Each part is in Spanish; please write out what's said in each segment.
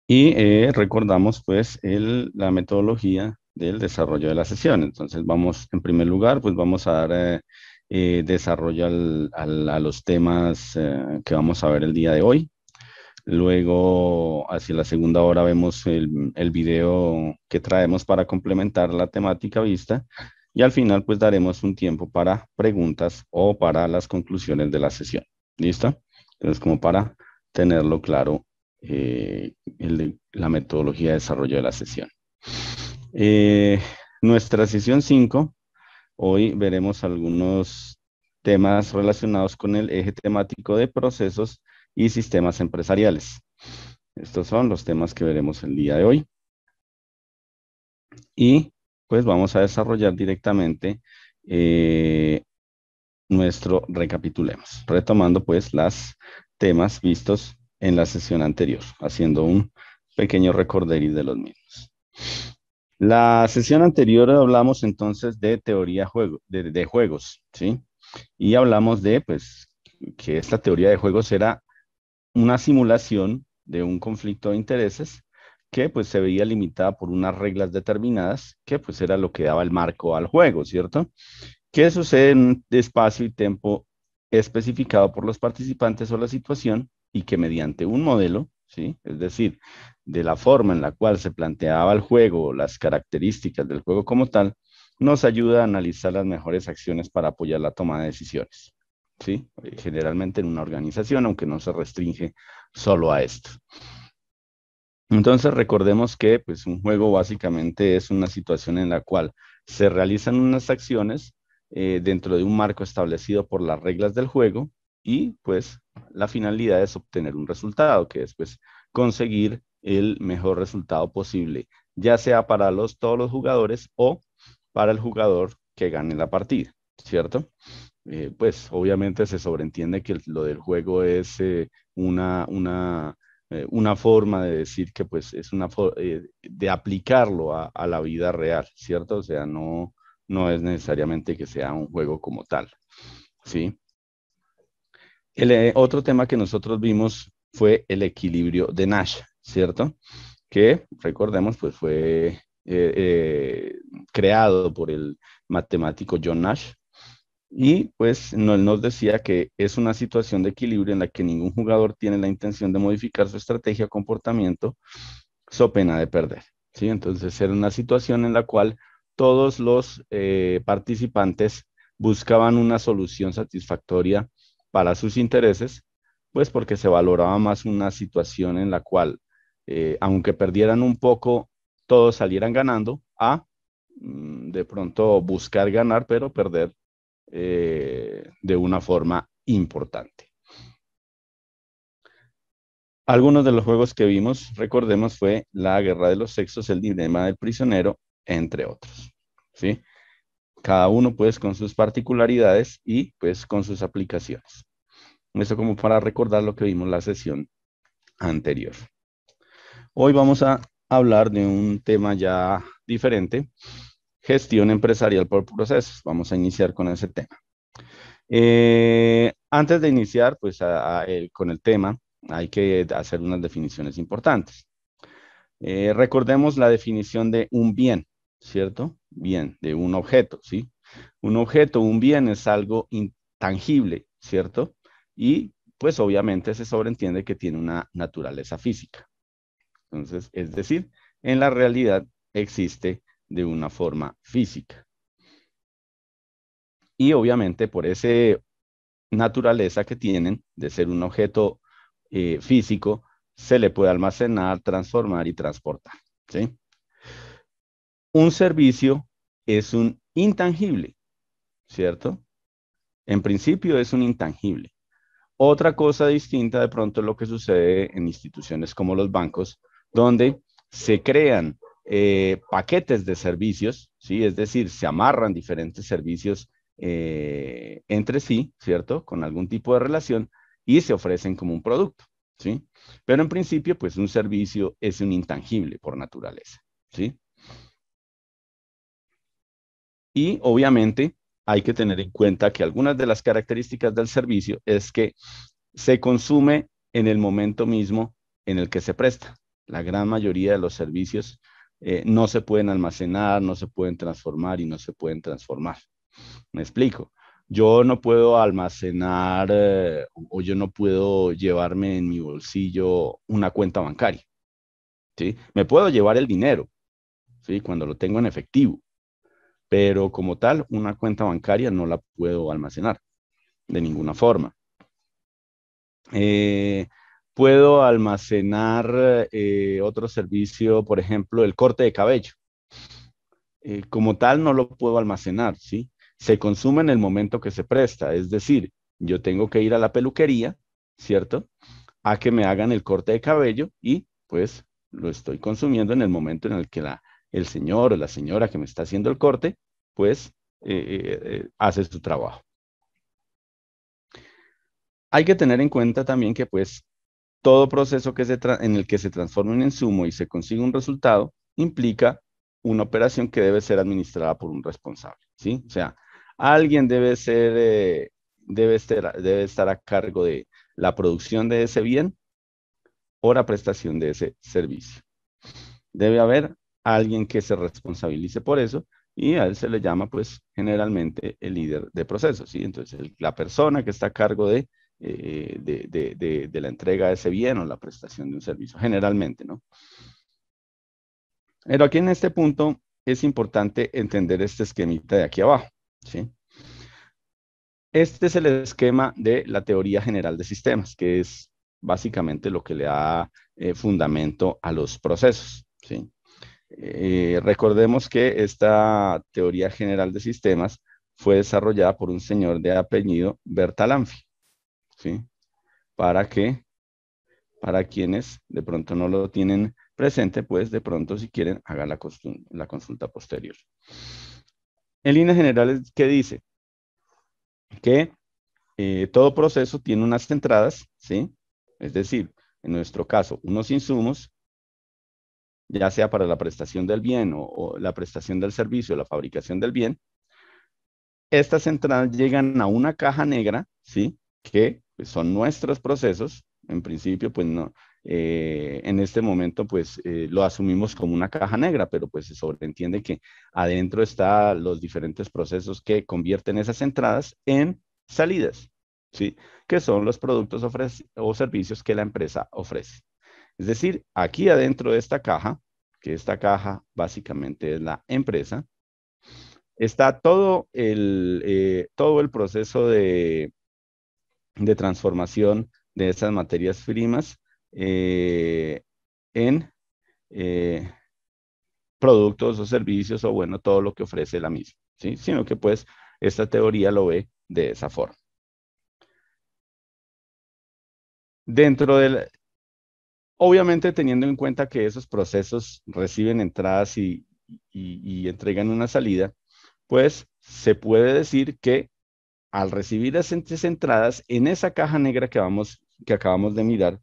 Y recordamos pues la metodología del desarrollo de la sesión. Entonces vamos, en primer lugar, pues vamos a dar desarrollo a los temas que vamos a ver el día de hoy. Luego, hacia la segunda hora, vemos el video que traemos para complementar la temática vista. Y al final, pues daremos un tiempo para preguntas o para las conclusiones de la sesión. ¿Listo? Entonces, como para tenerlo claro, la metodología de desarrollo de la sesión. Eh, Nuestra sesión 5, hoy veremos algunos temas relacionados con el eje temático de procesos y sistemas empresariales. Estos son los temas que veremos el día de hoy y pues vamos a desarrollar directamente eh, nuestro recapitulemos, retomando pues los temas vistos en la sesión anterior, haciendo un pequeño recorderis de los mismos. La sesión anterior hablamos entonces de teoría de juegos, ¿sí? Y hablamos de pues que esta teoría de juegos era una simulación de un conflicto de intereses que pues se veía limitada por unas reglas determinadas, que pues era lo que daba el marco al juego, ¿cierto? Que sucede en un espacio y tiempo especificado por los participantes o la situación y que mediante un modelo, ¿sí? Es decir, de la forma en la cual se planteaba el juego, las características del juego como tal, nos ayuda a analizar las mejores acciones para apoyar la toma de decisiones. ¿Sí? Generalmente en una organización, aunque no se restringe solo a esto. Entonces recordemos que pues, un juego básicamente es una situación en la cual se realizan unas acciones dentro de un marco establecido por las reglas del juego y pues la finalidad es obtener un resultado, que es pues conseguir el mejor resultado posible, ya sea para todos los jugadores o para el jugador que gane la partida, ¿cierto? Pues obviamente se sobreentiende que lo del juego es una forma de decir que pues es de aplicarlo a la vida real, ¿cierto? O sea, no es necesariamente que sea un juego como tal, ¿sí? Otro tema que nosotros vimos fue el equilibrio de Nash, ¿cierto? Que, recordemos, pues fue creado por el matemático John Nash, y pues él nos decía que es una situación de equilibrio en la que ningún jugador tiene la intención de modificar su estrategia o comportamiento, so pena de perder. ¿Sí? Entonces era una situación en la cual todos los participantes buscaban una solución satisfactoria para sus intereses, pues porque se valoraba más una situación en la cual, aunque perdieran un poco, todos salieran ganando, a de pronto buscar ganar, pero perder de una forma importante. Algunos de los juegos que vimos, recordemos, fue La Guerra de los Sexos, El Dilema del Prisionero, entre otros. ¿Sí? Cada uno pues con sus particularidades y pues con sus aplicaciones. Eso como para recordar lo que vimos la sesión anterior. Hoy vamos a hablar de un tema ya diferente, gestión empresarial por procesos. Vamos a iniciar con ese tema. Antes de iniciar, pues con el tema, hay que hacer unas definiciones importantes. Recordemos la definición de un bien, ¿cierto? Bien, de un objeto, ¿sí? Un objeto, un bien es algo intangible, ¿cierto? Y pues obviamente se sobreentiende que tiene una naturaleza física. Entonces, es decir, en la realidad existe de una forma física. Y obviamente por esa naturaleza que tienen de ser un objeto físico, se le puede almacenar, transformar y transportar, ¿sí? Un servicio es un intangible, ¿cierto? En principio es un intangible. Otra cosa distinta de pronto es lo que sucede en instituciones como los bancos, donde se crean paquetes de servicios, ¿sí? Es decir, se amarran diferentes servicios entre sí, ¿cierto? Con algún tipo de relación y se ofrecen como un producto, ¿sí? Pero en principio, pues un servicio es un intangible por naturaleza, ¿sí? Y obviamente hay que tener en cuenta que algunas de las características del servicio es que se consume en el momento mismo en el que se presta. La gran mayoría de los servicios no se pueden almacenar, no se pueden transformar y no se pueden transformar. Me explico. Yo no puedo almacenar o yo no puedo llevarme en mi bolsillo una cuenta bancaria, ¿sí? Me puedo llevar el dinero, ¿sí? Cuando lo tengo en efectivo, pero como tal, una cuenta bancaria no la puedo almacenar de ninguna forma. Eh, Puedo almacenar otro servicio, por ejemplo, el corte de cabello. Como tal, no lo puedo almacenar, ¿sí? Se consume en el momento que se presta, es decir, yo tengo que ir a la peluquería, ¿cierto? A que me hagan el corte de cabello y pues lo estoy consumiendo en el momento en el que el señor o la señora que me está haciendo el corte, pues hace su trabajo. Hay que tener en cuenta también que pues todo proceso en el que se transforma un insumo y se consigue un resultado implica una operación que debe ser administrada por un responsable, ¿sí? O sea, alguien debe estar a cargo de la producción de ese bien o la prestación de ese servicio. Debe haber alguien que se responsabilice por eso y a él se le llama, pues, generalmente el líder de procesos, ¿sí? Entonces, la persona que está a cargo de la entrega de ese bien o la prestación de un servicio, generalmente, ¿no? Pero aquí en este punto es importante entender este esquemita de aquí abajo, ¿sí? Este es el esquema de la teoría general de sistemas, que es básicamente lo que le da fundamento a los procesos, ¿sí? Recordemos que esta teoría general de sistemas fue desarrollada por un señor de apellido Bertalanffy, ¿sí? Para que, para quienes de pronto no lo tienen presente, pues de pronto si quieren hagan la consulta posterior. En líneas generales, ¿qué dice? Que todo proceso tiene unas entradas, ¿sí? Es decir, en nuestro caso, unos insumos, ya sea para la prestación del bien o la prestación del servicio, la fabricación del bien. Estas entradas llegan a una caja negra, ¿sí? Que pues, son nuestros procesos. En principio, pues no, en este momento, pues lo asumimos como una caja negra, pero pues se sobreentiende que adentro están los diferentes procesos que convierten esas entradas en salidas, ¿sí? Que son los productos o servicios que la empresa ofrece. Es decir, aquí adentro de esta caja, que esta caja básicamente es la empresa, está todo el proceso de transformación de esas materias primas eh, en eh, productos o servicios o bueno, todo lo que ofrece la misma, ¿sí? Sino que pues esta teoría lo ve de esa forma. Dentro del, obviamente teniendo en cuenta que esos procesos reciben entradas y entregan una salida, pues se puede decir que al recibir esas entradas en esa caja negra que acabamos de mirar,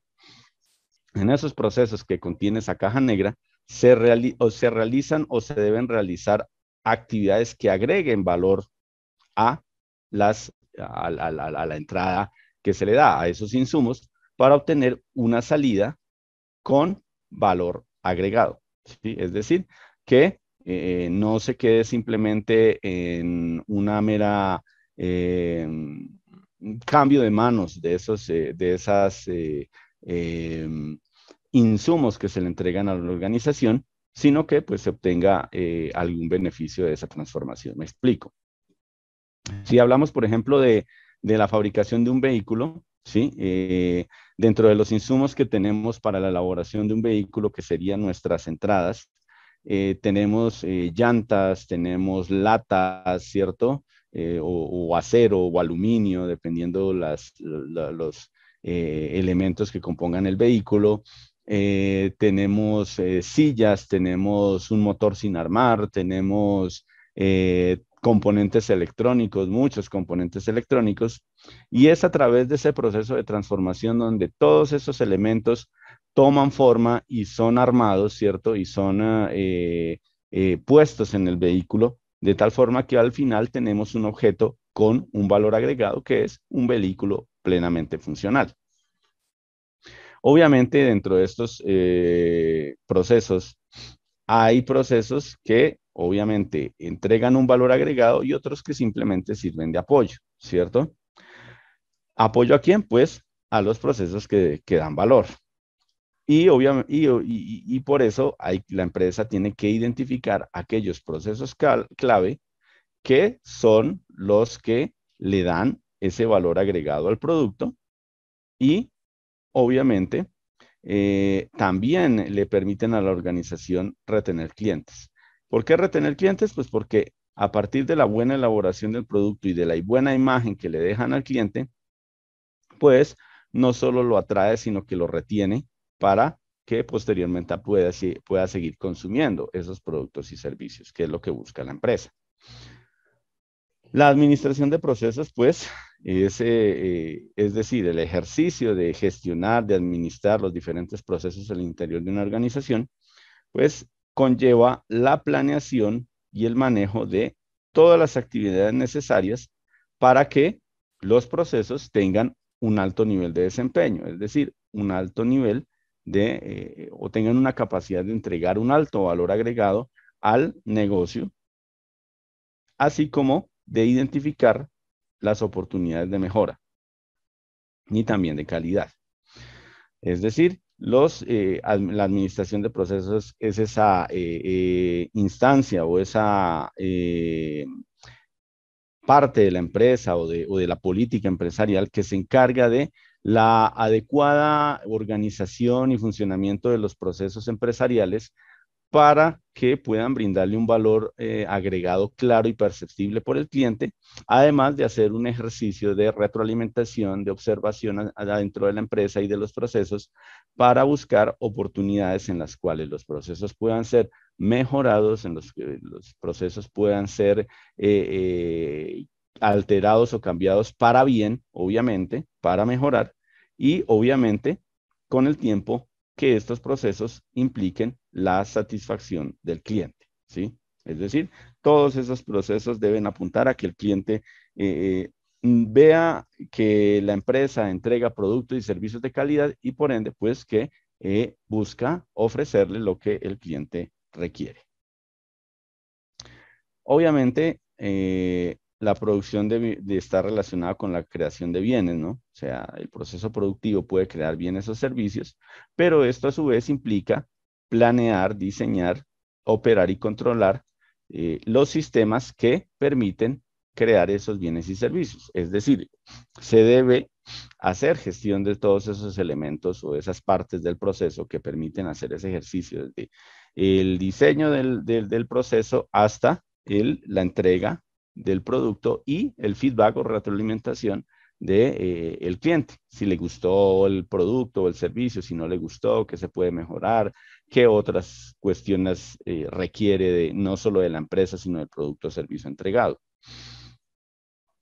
en esos procesos que contiene esa caja negra, se realizan o se deben realizar actividades que agreguen valor a, a la entrada que se le da a esos insumos para obtener una salida con valor agregado, ¿sí? Es decir, que no se quede simplemente en una mera eh, cambio de manos de esas eh, insumos que se le entregan a la organización, sino que pues se obtenga algún beneficio de esa transformación. Me explico. Si hablamos, por ejemplo, de la fabricación de un vehículo, ¿sí? Dentro de los insumos que tenemos para la elaboración de un vehículo, que serían nuestras entradas, tenemos llantas, tenemos latas, ¿cierto? O acero o aluminio, dependiendo los elementos que compongan el vehículo. Tenemos sillas, tenemos un motor sin armar, tenemos componentes electrónicos, muchos componentes electrónicos, y es a través de ese proceso de transformación donde todos esos elementos toman forma y son armados, ¿cierto? Y son puestos en el vehículo, de tal forma que al final tenemos un objeto con un valor agregado que es un vehículo plenamente funcional. Obviamente, dentro de estos procesos, hay procesos que obviamente entregan un valor agregado y otros que simplemente sirven de apoyo, ¿cierto? ¿Apoyo a quién? Pues a los procesos que dan valor. Y, obviamente, y por eso la empresa tiene que identificar aquellos procesos clave que son los que le dan ese valor agregado al producto y obviamente también le permiten a la organización retener clientes. ¿Por qué retener clientes? Pues porque a partir de la buena elaboración del producto y de la buena imagen que le dejan al cliente, pues no solo lo atrae, sino que lo retiene para que posteriormente pueda seguir consumiendo esos productos y servicios, que es lo que busca la empresa. La administración de procesos, pues, es decir, el ejercicio de gestionar, de administrar los diferentes procesos al interior de una organización, pues conlleva la planeación y el manejo de todas las actividades necesarias para que los procesos tengan un alto nivel de desempeño, es decir, un alto nivel o tengan una capacidad de entregar un alto valor agregado al negocio, así como de identificar las oportunidades de mejora y también de calidad. Es decir, la administración de procesos es esa instancia o esa parte de la empresa o de la política empresarial que se encarga de la adecuada organización y funcionamiento de los procesos empresariales para que puedan brindarle un valor agregado claro y perceptible por el cliente, además de hacer un ejercicio de retroalimentación, de observación adentro de la empresa y de los procesos para buscar oportunidades en las cuales los procesos puedan ser mejorados, en los que los procesos puedan ser alterados o cambiados para bien, obviamente, para mejorar y obviamente con el tiempo que estos procesos impliquen la satisfacción del cliente, ¿sí? Es decir, todos esos procesos deben apuntar a que el cliente vea que la empresa entrega productos y servicios de calidad y por ende, pues que busca ofrecerle lo que el cliente requiere. Obviamente, la producción de estar relacionada con la creación de bienes, ¿no? O sea, el proceso productivo puede crear bienes o servicios, pero esto a su vez implica planear, diseñar, operar y controlar los sistemas que permiten crear esos bienes y servicios. Es decir, se debe hacer gestión de todos esos elementos o esas partes del proceso que permiten hacer ese ejercicio, desde el diseño del proceso hasta la entrega del producto y el feedback o retroalimentación de, el cliente. Si le gustó el producto o el servicio, si no le gustó, qué se puede mejorar, qué otras cuestiones requiere no solo de la empresa, sino del producto o servicio entregado.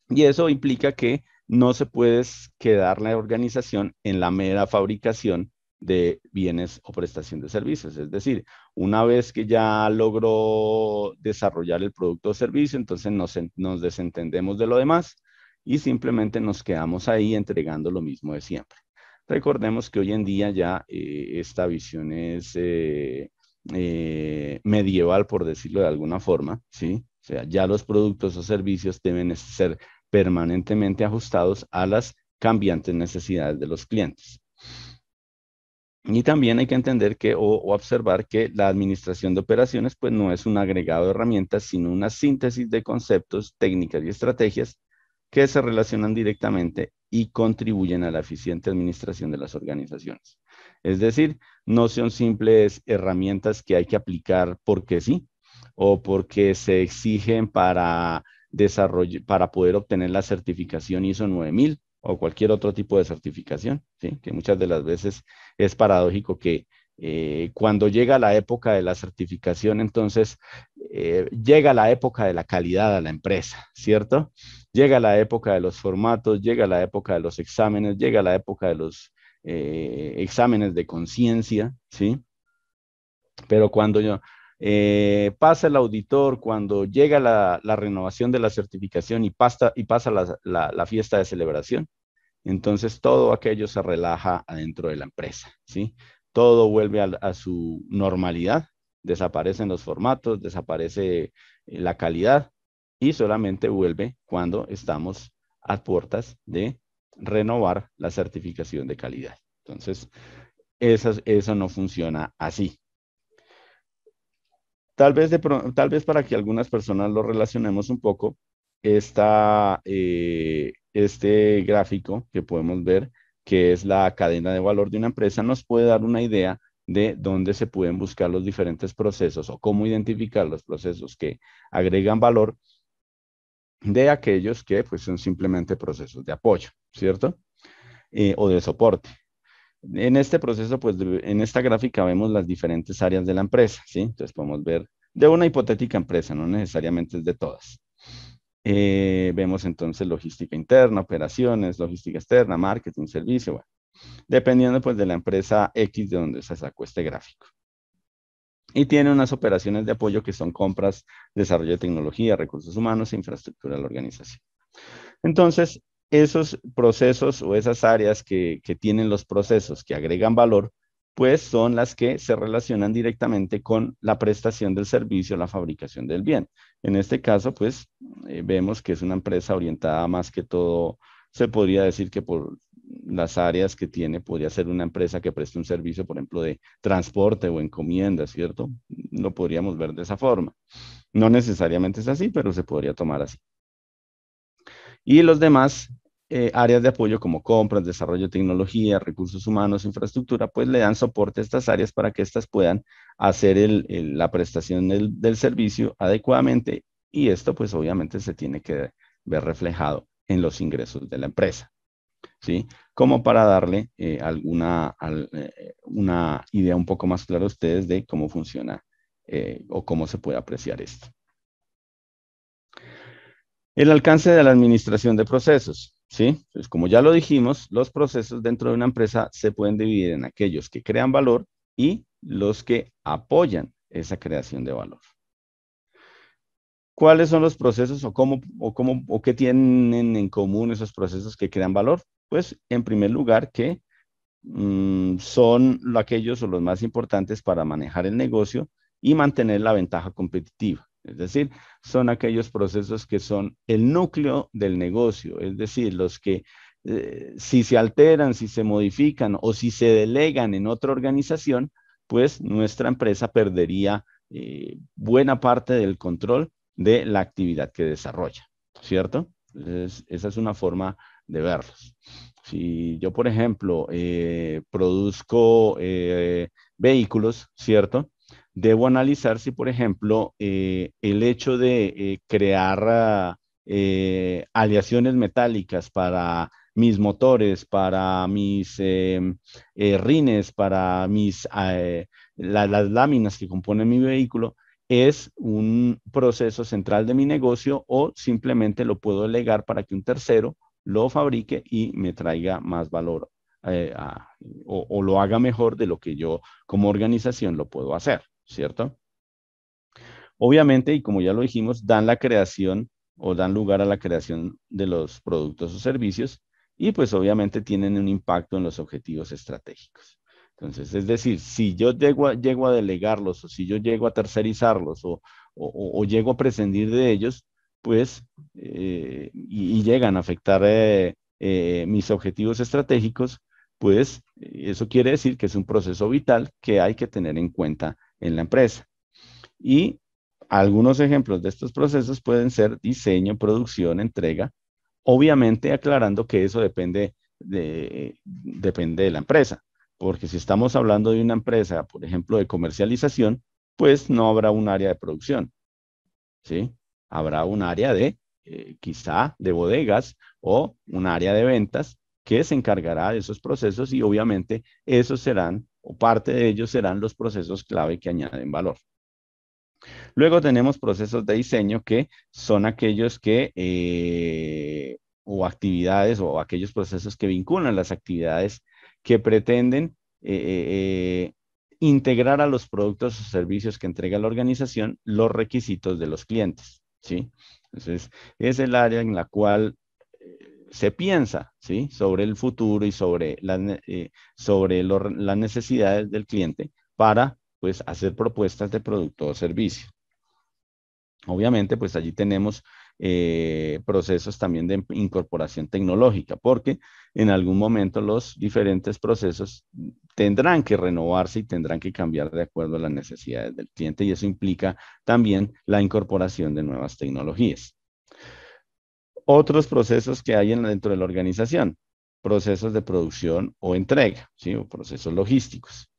Y eso implica que no se puede quedar la organización en la mera fabricación de bienes o prestación de servicios. Es decir, una vez que ya logró desarrollar el producto o servicio, entonces nos desentendemos de lo demás y simplemente nos quedamos ahí entregando lo mismo de siempre. Recordemos que hoy en día ya esta visión es medieval, por decirlo de alguna forma, ¿sí? O sea, ya los productos o servicios deben ser permanentemente ajustados a las cambiantes necesidades de los clientes. Y también hay que entender que o observar que la administración de operaciones pues no es un agregado de herramientas, sino una síntesis de conceptos, técnicas y estrategias que se relacionan directamente y contribuyen a la eficiente administración de las organizaciones. Es decir, no son simples herramientas que hay que aplicar porque sí o porque se exigen para poder obtener la certificación ISO 9000 o cualquier otro tipo de certificación, ¿sí? Que muchas de las veces es paradójico que cuando llega la época de la certificación, entonces llega la época de la calidad a la empresa, ¿cierto? Llega la época de los formatos, llega la época de los exámenes, llega la época de los exámenes de conciencia, ¿sí? Pero cuando pasa el auditor, cuando llega la renovación de la certificación y pasa la fiesta de celebración, entonces todo aquello se relaja adentro de la empresa, ¿sí? Todo vuelve a su normalidad, desaparecen los formatos, desaparece la calidad y solamente vuelve cuando estamos a puertas de renovar la certificación de calidad. Entonces, eso no funciona así. Tal vez para que algunas personas lo relacionemos un poco, este gráfico que podemos ver, que es la cadena de valor de una empresa, nos puede dar una idea de dónde se pueden buscar los diferentes procesos o cómo identificar los procesos que agregan valor de aquellos que pues, son simplemente procesos de apoyo, ¿cierto? O de soporte. En este proceso, pues en esta gráfica vemos las diferentes áreas de la empresa, ¿sí? Entonces podemos ver de una hipotética empresa, no necesariamente es de todas. Vemos entonces logística interna, operaciones, logística externa, marketing, servicio, bueno, dependiendo pues de la empresa X de donde se sacó este gráfico. Y tiene unas operaciones de apoyo que son compras, desarrollo de tecnología, recursos humanos e infraestructura de la organización. Entonces, esos procesos o esas áreas que tienen los procesos que agregan valor, pues son las que se relacionan directamente con la prestación del servicio, la fabricación del bien. En este caso, pues vemos que es una empresa orientada más que todo, se podría decir que por las áreas que tiene, podría ser una empresa que preste un servicio, por ejemplo, de transporte o encomienda, ¿cierto? Lo podríamos ver de esa forma. No necesariamente es así, pero se podría tomar así. Y los demás áreas de apoyo como compras, desarrollo de tecnología, recursos humanos, infraestructura, pues le dan soporte a estas áreas para que éstas puedan hacer la prestación del servicio adecuadamente y esto pues obviamente se tiene que ver reflejado en los ingresos de la empresa, ¿sí? Como para darle una idea un poco más clara a ustedes de cómo funciona o cómo se puede apreciar esto. El alcance de la administración de procesos, ¿sí? Pues como ya lo dijimos, los procesos dentro de una empresa se pueden dividir en aquellos que crean valor y los que apoyan esa creación de valor. ¿Cuáles son los procesos o qué tienen en común esos procesos que crean valor? Pues en primer lugar que son aquellos o los más importantes para manejar el negocio y mantener la ventaja competitiva. Es decir, son aquellos procesos que son el núcleo del negocio, es decir, los que si se alteran, si se modifican o si se delegan en otra organización, pues nuestra empresa perdería buena parte del control de la actividad que desarrolla, ¿cierto? Entonces, esa es una forma de verlos. Si yo, por ejemplo, produzco vehículos, ¿cierto? Debo analizar si, por ejemplo, el hecho de crear aleaciones metálicas para mis motores, para mis rines, para las láminas que componen mi vehículo, es un proceso central de mi negocio o simplemente lo puedo delegar para que un tercero lo fabrique y me traiga más valor o lo haga mejor de lo que yo como organización lo puedo hacer, ¿cierto? Obviamente, y como ya lo dijimos, dan la creación o dan lugar a la creación de los productos o servicios y pues obviamente tienen un impacto en los objetivos estratégicos. Entonces, es decir, si yo llego a delegarlos o si yo llego a tercerizarlos o llego a prescindir de ellos, pues, y llegan a afectar mis objetivos estratégicos, pues eso quiere decir que es un proceso vital que hay que tener en cuenta en la empresa. Y algunos ejemplos de estos procesos pueden ser diseño, producción, entrega, obviamente aclarando que eso depende de la empresa, porque si estamos hablando de una empresa, por ejemplo, de comercialización, pues no habrá un área de producción, ¿sí? Habrá un área de, quizá, de bodegas o un área de ventas que se encargará de esos procesos y obviamente esos serán, o parte de ellos serán los procesos clave que añaden valor. Luego tenemos procesos de diseño que son aquellos o actividades o aquellos procesos que vinculan las actividades que pretenden integrar a los productos o servicios que entrega la organización los requisitos de los clientes, ¿sí? Entonces, es el área en la cual se piensa, ¿sí? Sobre el futuro y sobre las necesidades del cliente para, pues, hacer propuestas de producto o servicio. Obviamente, pues allí tenemos procesos también de incorporación tecnológica, porque en algún momento los diferentes procesos tendrán que renovarse y tendrán que cambiar de acuerdo a las necesidades del cliente y eso implica también la incorporación de nuevas tecnologías. Otros procesos que hay dentro de la organización, procesos de producción o entrega, ¿sí? O procesos logísticos.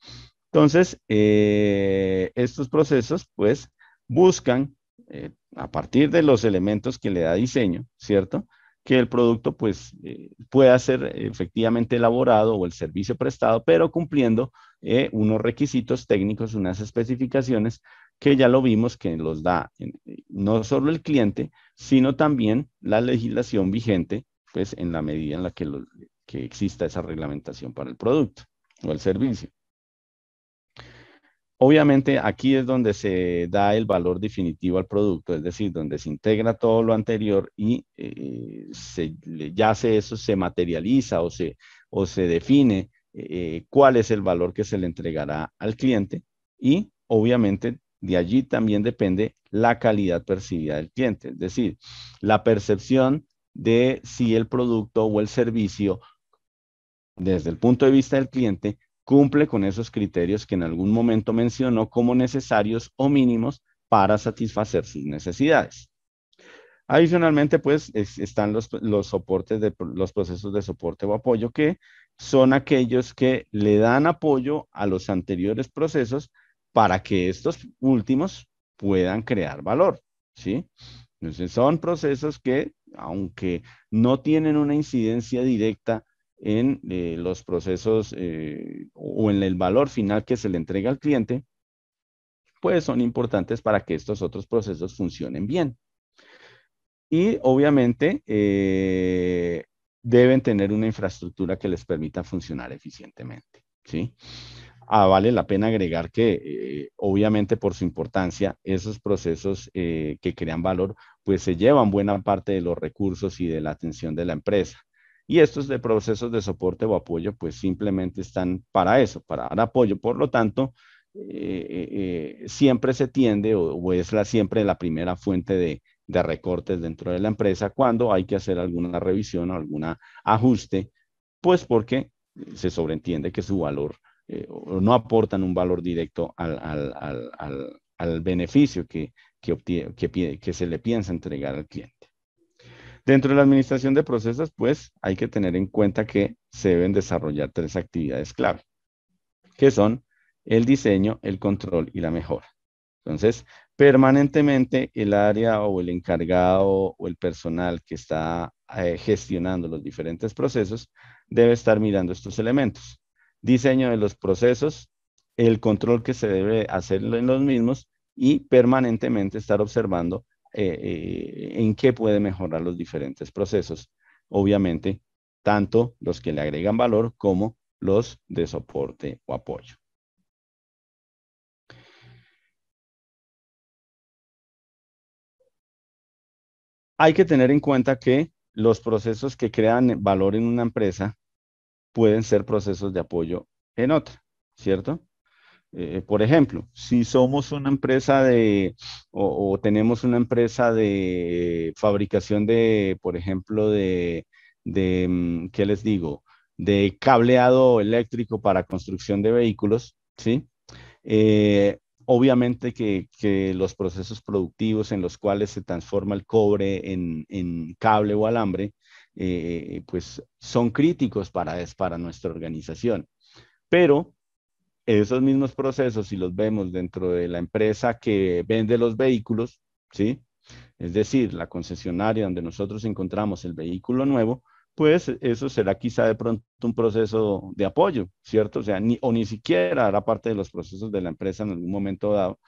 Entonces, estos procesos, pues, buscan, a partir de los elementos que le da diseño, ¿cierto? Que el producto, pues, pueda ser efectivamente elaborado o el servicio prestado, pero cumpliendo unos requisitos técnicos, unas especificaciones que ya lo vimos que los da no solo el cliente, sino también la legislación vigente, pues, en la medida en la que exista esa reglamentación para el producto o el servicio. Obviamente aquí es donde se da el valor definitivo al producto, es decir, donde se integra todo lo anterior y ya se eso se materializa o se define cuál es el valor que se le entregará al cliente y obviamente de allí también depende la calidad percibida del cliente, es decir, la percepción de si el producto o el servicio desde el punto de vista del cliente, cumple con esos criterios que en algún momento mencionó como necesarios o mínimos para satisfacer sus necesidades. Adicionalmente, pues están los soportes de los procesos de soporte o apoyo que son aquellos que le dan apoyo a los anteriores procesos para que estos últimos puedan crear valor, ¿sí? Entonces son procesos que, aunque no tienen una incidencia directa en los procesos o en el valor final que se le entrega al cliente, pues son importantes para que estos otros procesos funcionen bien. Y obviamente deben tener una infraestructura que les permita funcionar eficientemente, ¿sí? Vale la pena agregar que obviamente por su importancia, esos procesos que crean valor, pues se llevan buena parte de los recursos y de la atención de la empresa. Y estos de procesos de soporte o apoyo, pues simplemente están para eso, para dar apoyo. Por lo tanto, siempre se tiende o es siempre la primera fuente de recortes dentro de la empresa cuando hay que hacer alguna revisión o algún ajuste, pues porque se sobreentiende que su valor o no aportan un valor directo al beneficio que se le piensa entregar al cliente. Dentro de la administración de procesos, pues hay que tener en cuenta que se deben desarrollar tres actividades clave, que son el diseño, el control y la mejora. Entonces, permanentemente el área o el encargado o el personal que está gestionando los diferentes procesos debe estar mirando estos elementos. Diseño de los procesos, el control que se debe hacer en los mismos y permanentemente estar observando en qué puede mejorar los diferentes procesos. Obviamente, tanto los que le agregan valor como los de soporte o apoyo. Hay que tener en cuenta que los procesos que crean valor en una empresa pueden ser procesos de apoyo en otra, ¿cierto? Por ejemplo, si somos una empresa o tenemos una empresa de fabricación de, por ejemplo, ¿qué les digo? De cableado eléctrico para construcción de vehículos, ¿sí? Obviamente que los procesos productivos en los cuales se transforma el cobre en cable o alambre, pues son críticos para nuestra organización. Pero esos mismos procesos, si los vemos dentro de la empresa que vende los vehículos, ¿sí? Es decir, la concesionaria donde nosotros encontramos el vehículo nuevo, pues eso será quizá de pronto un proceso de apoyo, ¿cierto? O sea, ni siquiera hará parte de los procesos de la empresa en algún momento dado,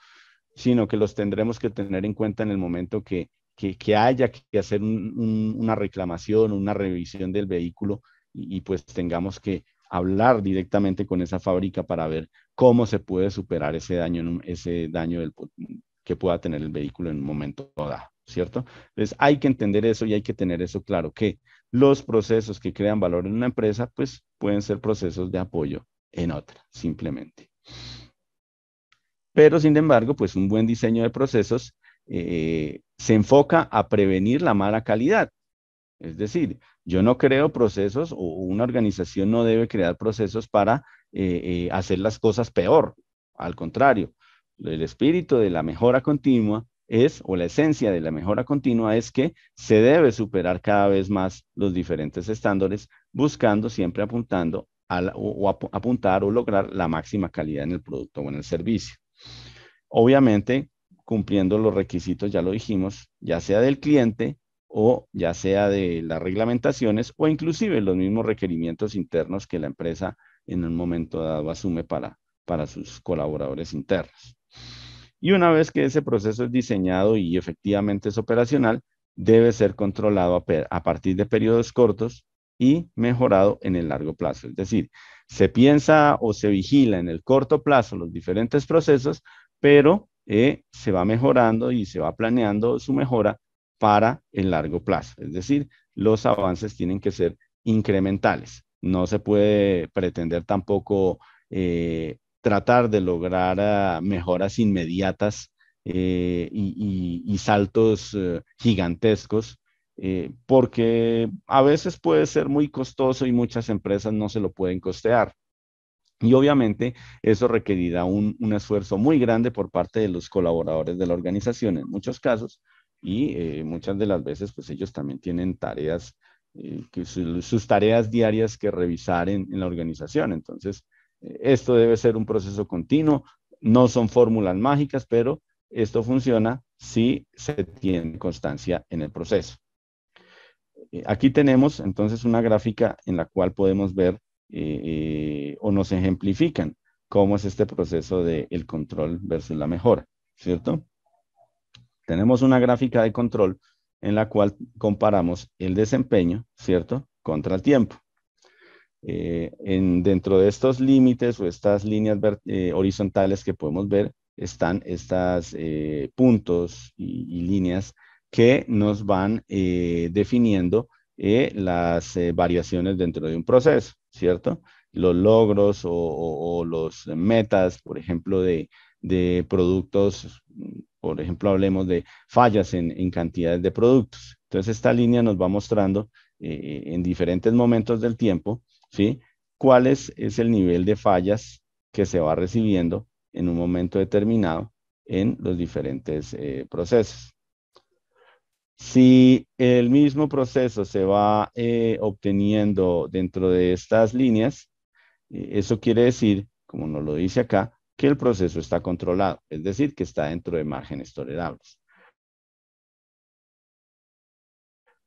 sino que los tendremos que tener en cuenta en el momento que haya que hacer una reclamación, una revisión del vehículo y pues tengamos que hablar directamente con esa fábrica para ver cómo se puede superar ese daño, ese daño que pueda tener el vehículo en un momento dado, ¿cierto? Entonces hay que entender eso y hay que tener eso claro, que Los procesos que crean valor en una empresa, pues pueden ser procesos de apoyo en otra, simplemente. Pero, sin embargo, pues un buen diseño de procesos se enfoca a prevenir la mala calidad. Es decir, yo no creo procesos o una organización no debe crear procesos para hacer las cosas peor. Al contrario, el espíritu de la mejora continua es, o la esencia de la mejora continua es que se debe superar cada vez más los diferentes estándares, buscando siempre apuntando apuntar o lograr la máxima calidad en el producto o en el servicio. Obviamente, cumpliendo los requisitos, ya lo dijimos, ya sea del cliente o ya sea de las reglamentaciones o inclusive los mismos requerimientos internos que la empresa en un momento dado asume para sus colaboradores internos. Y una vez que ese proceso es diseñado y efectivamente es operacional, debe ser controlado a partir de periodos cortos y mejorado en el largo plazo. Es decir, se piensa o se vigila en el corto plazo los diferentes procesos, pero se va mejorando y se va planeando su mejora para el largo plazo. Es decir, los avances tienen que ser incrementales. No se puede pretender tampoco tratar de lograr mejoras inmediatas y saltos gigantescos, porque a veces puede ser muy costoso y muchas empresas no se lo pueden costear. Y obviamente eso requerirá un esfuerzo muy grande por parte de los colaboradores de la organización en muchos casos y muchas de las veces pues ellos también tienen tareas, sus tareas diarias que revisar en la organización. Entonces, esto debe ser un proceso continuo, no son fórmulas mágicas, pero esto funciona si se tiene constancia en el proceso. Aquí tenemos entonces una gráfica en la cual podemos ver o nos ejemplifican cómo es este proceso del control versus la mejora, ¿cierto? Tenemos una gráfica de control en la cual comparamos el desempeño, ¿cierto? Contra el tiempo. Dentro de estos límites o estas líneas horizontales que podemos ver están estos puntos y líneas que nos van definiendo las variaciones dentro de un proceso, ¿cierto? Los logros o los metas, por ejemplo, de productos, por ejemplo, hablemos de fallas en cantidades de productos. Entonces, esta línea nos va mostrando en diferentes momentos del tiempo, ¿sí? ¿Cuál es el nivel de fallas que se va recibiendo en un momento determinado en los diferentes procesos? Si el mismo proceso se va obteniendo dentro de estas líneas, eso quiere decir, como nos lo dice acá, que el proceso está controlado, es decir, que está dentro de márgenes tolerables.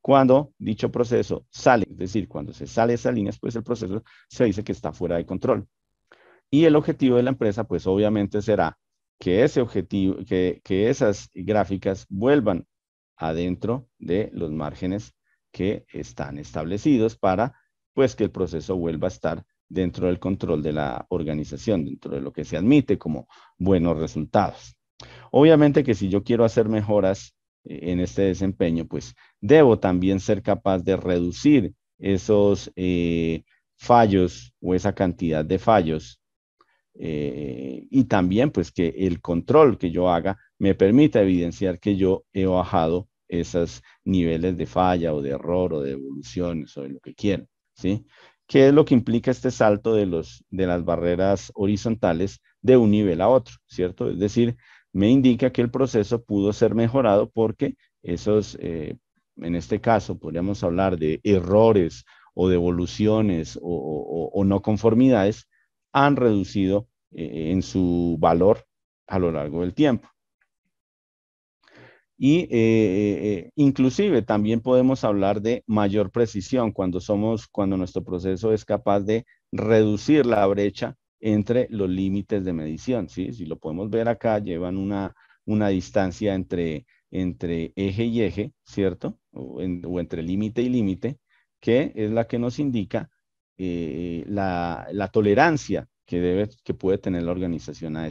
Cuando dicho proceso sale, es decir, cuando se sale de esas líneas, pues el proceso se dice que está fuera de control. Y el objetivo de la empresa, pues obviamente será que ese objetivo, que esas gráficas vuelvan adentro de los márgenes que están establecidos para, pues, que el proceso vuelva a estar dentro del control de la organización, dentro de lo que se admite como buenos resultados. Obviamente que si yo quiero hacer mejoras en este desempeño, pues debo también ser capaz de reducir esos fallos o esa cantidad de fallos y también pues que el control que yo haga me permita evidenciar que yo he bajado esos niveles de falla o de error o de evoluciones o de lo que quiera, ¿sí? ¿Qué es lo que implica este salto de las barreras horizontales de un nivel a otro, ¿cierto? Es decir, me indica que el proceso pudo ser mejorado porque esos, en este caso, podríamos hablar de errores o de evoluciones o no conformidades, han reducido en su valor a lo largo del tiempo. Y inclusive también podemos hablar de mayor precisión cuando nuestro proceso es capaz de reducir la brecha entre los límites de medición, ¿sí? Si lo podemos ver acá, llevan una distancia entre eje y eje, ¿cierto? O entre límite y límite, que es la que nos indica la tolerancia que puede tener la organización a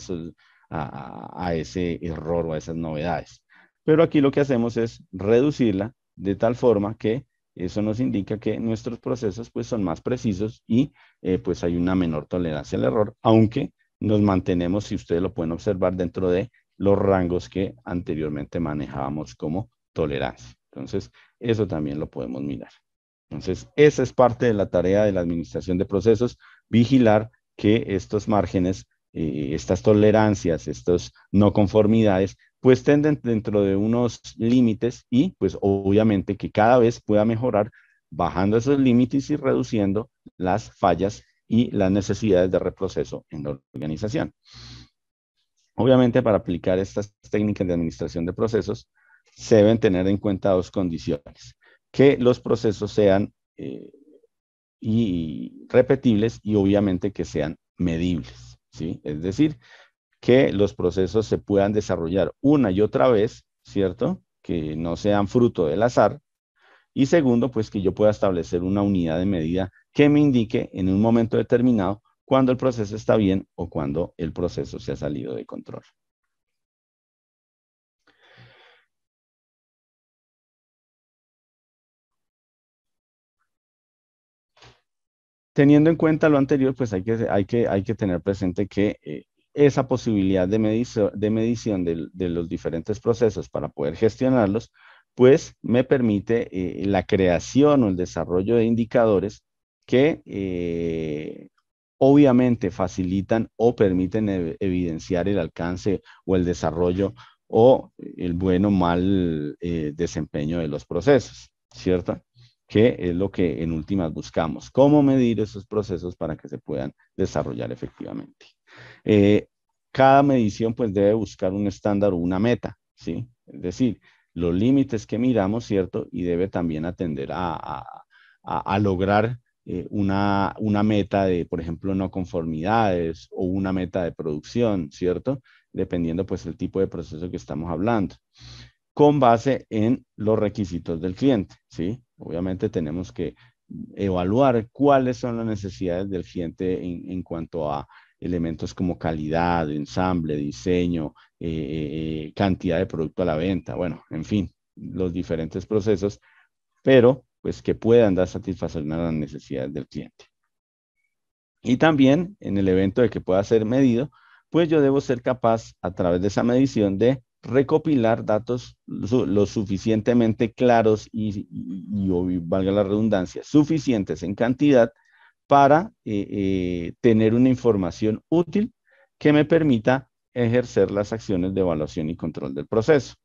ese error o a esas novedades. Pero aquí lo que hacemos es reducirla de tal forma que eso nos indica que nuestros procesos pues son más precisos y pues hay una menor tolerancia al error, aunque nos mantenemos, si ustedes lo pueden observar, dentro de los rangos que anteriormente manejábamos como tolerancia. Entonces, eso también lo podemos mirar. Entonces, esa es parte de la tarea de la administración de procesos, vigilar que estos márgenes, estas tolerancias, estas no conformidades, pues estén dentro de unos límites y pues obviamente que cada vez pueda mejorar bajando esos límites y reduciendo las fallas y las necesidades de reproceso en la organización. Obviamente, para aplicar estas técnicas de administración de procesos, se deben tener en cuenta dos condiciones: que los procesos sean y repetibles y obviamente que sean medibles, ¿sí? Es decir, que los procesos se puedan desarrollar una y otra vez, ¿cierto? Que no sean fruto del azar. Y segundo, pues que yo pueda establecer una unidad de medida que me indique en un momento determinado cuando el proceso está bien o cuando el proceso se ha salido de control. Teniendo en cuenta lo anterior, pues hay que tener presente que esa posibilidad de medición de los diferentes procesos para poder gestionarlos, pues me permite la creación o el desarrollo de indicadores que obviamente facilitan o permiten evidenciar el alcance o el desarrollo o el buen o mal desempeño de los procesos, ¿cierto? Que es lo que en últimas buscamos, cómo medir esos procesos para que se puedan desarrollar efectivamente. Eh, Cada medición pues debe buscar un estándar o una meta, ¿sí? Es decir, los límites que miramos, ¿cierto? Y debe también atender a lograr una meta de, por ejemplo, no conformidades o una meta de producción, ¿cierto? Dependiendo pues el tipo de proceso que estamos hablando, con base en los requisitos del cliente, ¿sí? Obviamente tenemos que evaluar cuáles son las necesidades del cliente en cuanto a elementos como calidad, ensamble, diseño, cantidad de producto a la venta, bueno, en fin, los diferentes procesos, pero pues que puedan dar satisfacción a las necesidades del cliente. Y también en el evento de que pueda ser medido, pues yo debo ser capaz a través de esa medición de recopilar datos lo suficientemente claros y valga la redundancia, suficientes en cantidad para tener una información útil que me permita ejercer las acciones de evaluación y control del proceso,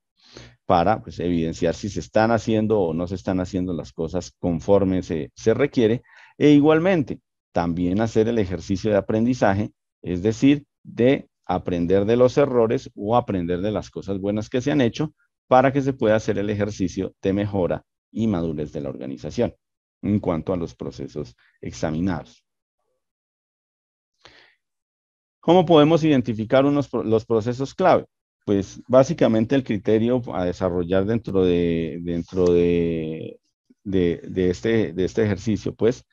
para pues, evidenciar si se están haciendo o no se están haciendo las cosas conforme se requiere, e igualmente también hacer el ejercicio de aprendizaje, es decir, de aprender de los errores o aprender de las cosas buenas que se han hecho para que se pueda hacer el ejercicio de mejora y madurez de la organización en cuanto a los procesos examinados. ¿Cómo podemos identificar los procesos clave? Pues básicamente el criterio a desarrollar de este ejercicio, pues,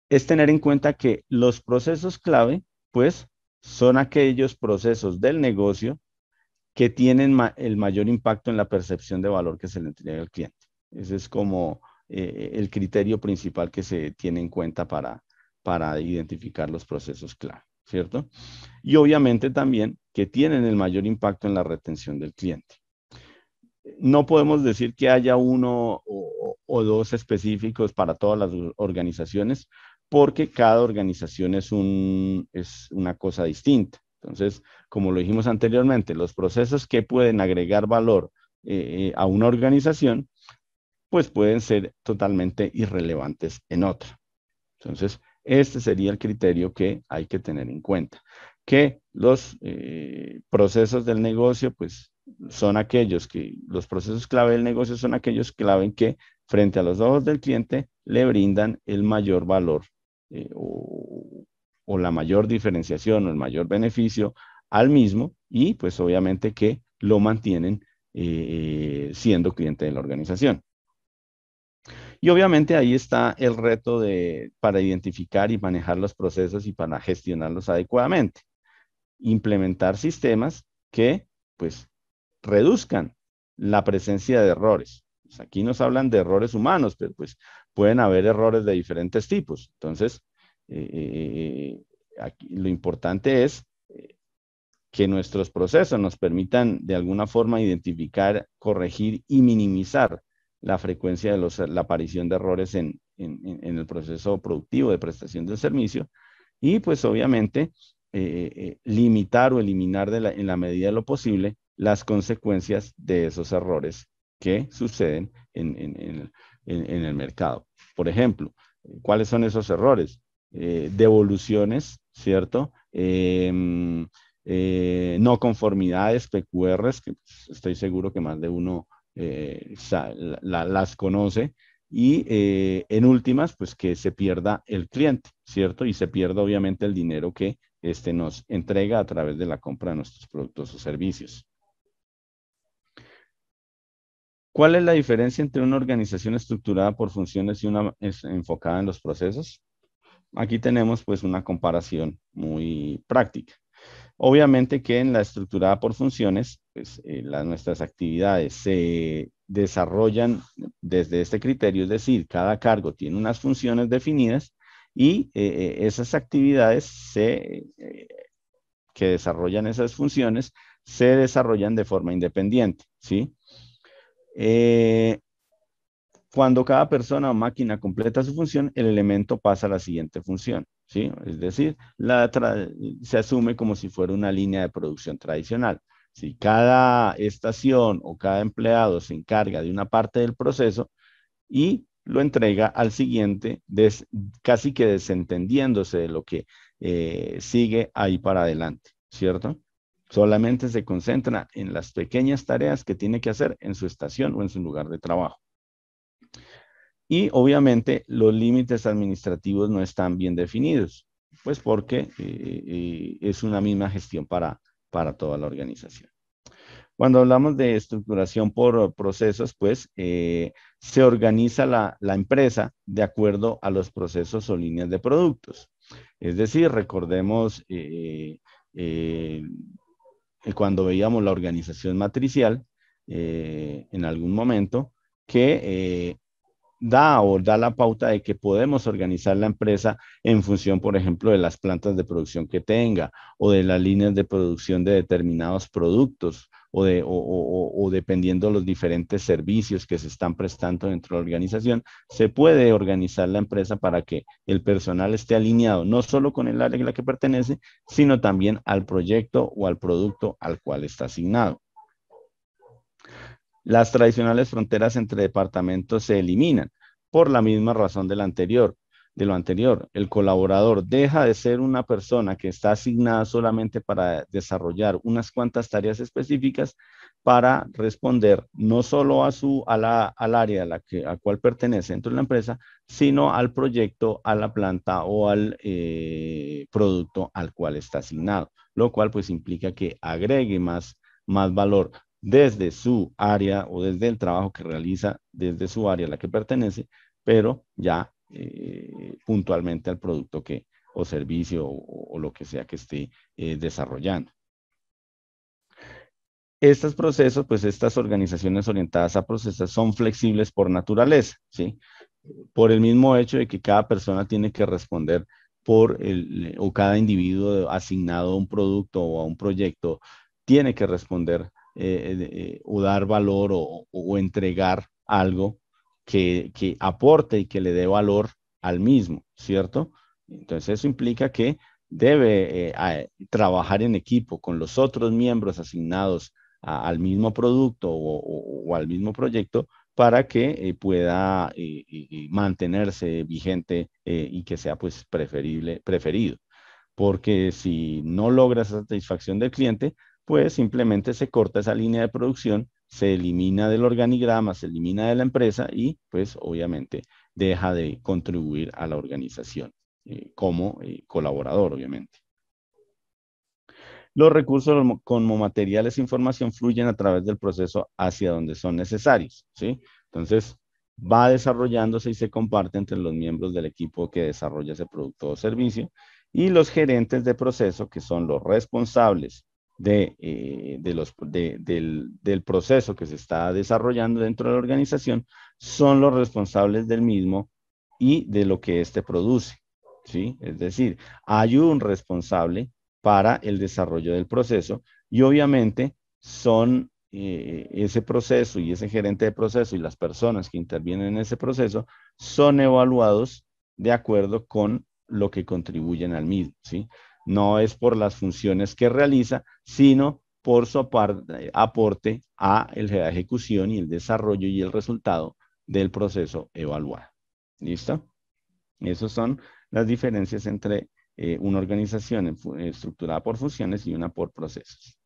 es tener en cuenta que los procesos clave, pues, son aquellos procesos del negocio que tienen el mayor impacto en la percepción de valor que se le entrega al cliente. Ese es como el criterio principal que se tiene en cuenta para identificar los procesos clave, ¿cierto? Y obviamente también que tienen el mayor impacto en la retención del cliente. No podemos decir que haya uno o dos específicos para todas las organizaciones, porque cada organización es una cosa distinta. Entonces, como lo dijimos anteriormente, los procesos que pueden agregar valor a una organización, pues pueden ser totalmente irrelevantes en otra. Entonces, este sería el criterio que hay que tener en cuenta, que los procesos del negocio, pues son aquellos que, los procesos clave del negocio son aquellos clave que frente a los ojos del cliente le brindan el mayor valor o la mayor diferenciación o el mayor beneficio al mismo y pues obviamente que lo mantienen siendo cliente de la organización. Y obviamente ahí está el reto para identificar y manejar los procesos y para gestionarlos adecuadamente. Implementar sistemas que, pues, reduzcan la presencia de errores, Pues aquí nos hablan de errores humanos, pero pues pueden haber errores de diferentes tipos. Entonces, aquí lo importante es que nuestros procesos nos permitan de alguna forma identificar, corregir y minimizar la frecuencia de la aparición de errores en el proceso productivo de prestación del servicio y pues obviamente limitar o eliminar en la medida de lo posible las consecuencias de esos errores que suceden en el mercado. Por ejemplo, ¿cuáles son esos errores? Devoluciones, ¿cierto? No conformidades, PQRs, que pues, estoy seguro que más de uno las conoce, y en últimas, pues que se pierda el cliente, ¿cierto? Y se pierda obviamente el dinero que nos entrega a través de la compra de nuestros productos o servicios. ¿Cuál es la diferencia entre una organización estructurada por funciones y una enfocada en los procesos? Aquí tenemos pues una comparación muy práctica. Obviamente que en la estructurada por funciones, pues nuestras actividades se desarrollan desde este criterio, es decir, cada cargo tiene unas funciones definidas y esas actividades que desarrollan esas funciones se desarrollan de forma independiente, ¿sí? Eh, Cuando cada persona o máquina completa su función, el elemento pasa a la siguiente función, ¿sí? Es decir, se asume como si fuera una línea de producción tradicional. Si cada estación o cada empleado se encarga de una parte del proceso y lo entrega al siguiente, casi que desentendiéndose de lo que sigue ahí para adelante, ¿cierto? Solamente se concentra en las pequeñas tareas que tiene que hacer en su estación o en su lugar de trabajo. Y obviamente los límites administrativos no están bien definidos, pues porque es una misma gestión para toda la organización. Cuando hablamos de estructuración por procesos, pues se organiza la empresa de acuerdo a los procesos o líneas de productos. Es decir, recordemos cuando veíamos la organización matricial en algún momento, que da la pauta de que podemos organizar la empresa en función, por ejemplo, de las plantas de producción que tenga o de las líneas de producción de determinados productos o dependiendo de los diferentes servicios que se están prestando dentro de la organización, se puede organizar la empresa para que el personal esté alineado no solo con el área a la que pertenece, sino también al proyecto o al producto al cual está asignado. Las tradicionales fronteras entre departamentos se eliminan por la misma razón de lo anterior. El colaborador deja de ser una persona que está asignada solamente para desarrollar unas cuantas tareas específicas para responder no solo al área a cual pertenece dentro de la empresa, sino al proyecto, a la planta o al producto al cual está asignado, lo cual pues implica que agregue más valor desde su área o desde el trabajo que realiza desde su área a la que pertenece, pero ya puntualmente al producto o servicio o lo que sea que esté desarrollando. Estos procesos, pues estas organizaciones orientadas a procesos son flexibles por naturaleza, ¿sí? Por el mismo hecho de que cada persona tiene que responder o cada individuo asignado a un producto o a un proyecto tiene que responder o dar valor o entregar algo que aporte y que le dé valor al mismo, ¿cierto? Entonces eso implica que debe trabajar en equipo con los otros miembros asignados al mismo producto o al mismo proyecto para que pueda mantenerse vigente y que sea pues preferido. Porque si no logra esa satisfacción del cliente, pues simplemente se corta esa línea de producción, se elimina del organigrama, se elimina de la empresa y pues obviamente deja de contribuir a la organización como colaborador, obviamente. Los recursos como materiales e información fluyen a través del proceso hacia donde son necesarios, ¿sí? Entonces, va desarrollándose y se comparte entre los miembros del equipo que desarrolla ese producto o servicio y los gerentes de proceso, que son los responsables del proceso que se está desarrollando dentro de la organización son los responsables del mismo y de lo que éste produce, ¿sí? Es decir, hay un responsable para el desarrollo del proceso y obviamente son ese proceso y ese gerente de proceso y las personas que intervienen en ese proceso son evaluados de acuerdo con lo que contribuyen al mismo, ¿sí? No es por las funciones que realiza, sino por su aporte a la ejecución y el desarrollo y el resultado del proceso evaluado. ¿Listo? Esas son las diferencias entre una organización estructurada por funciones y una por procesos.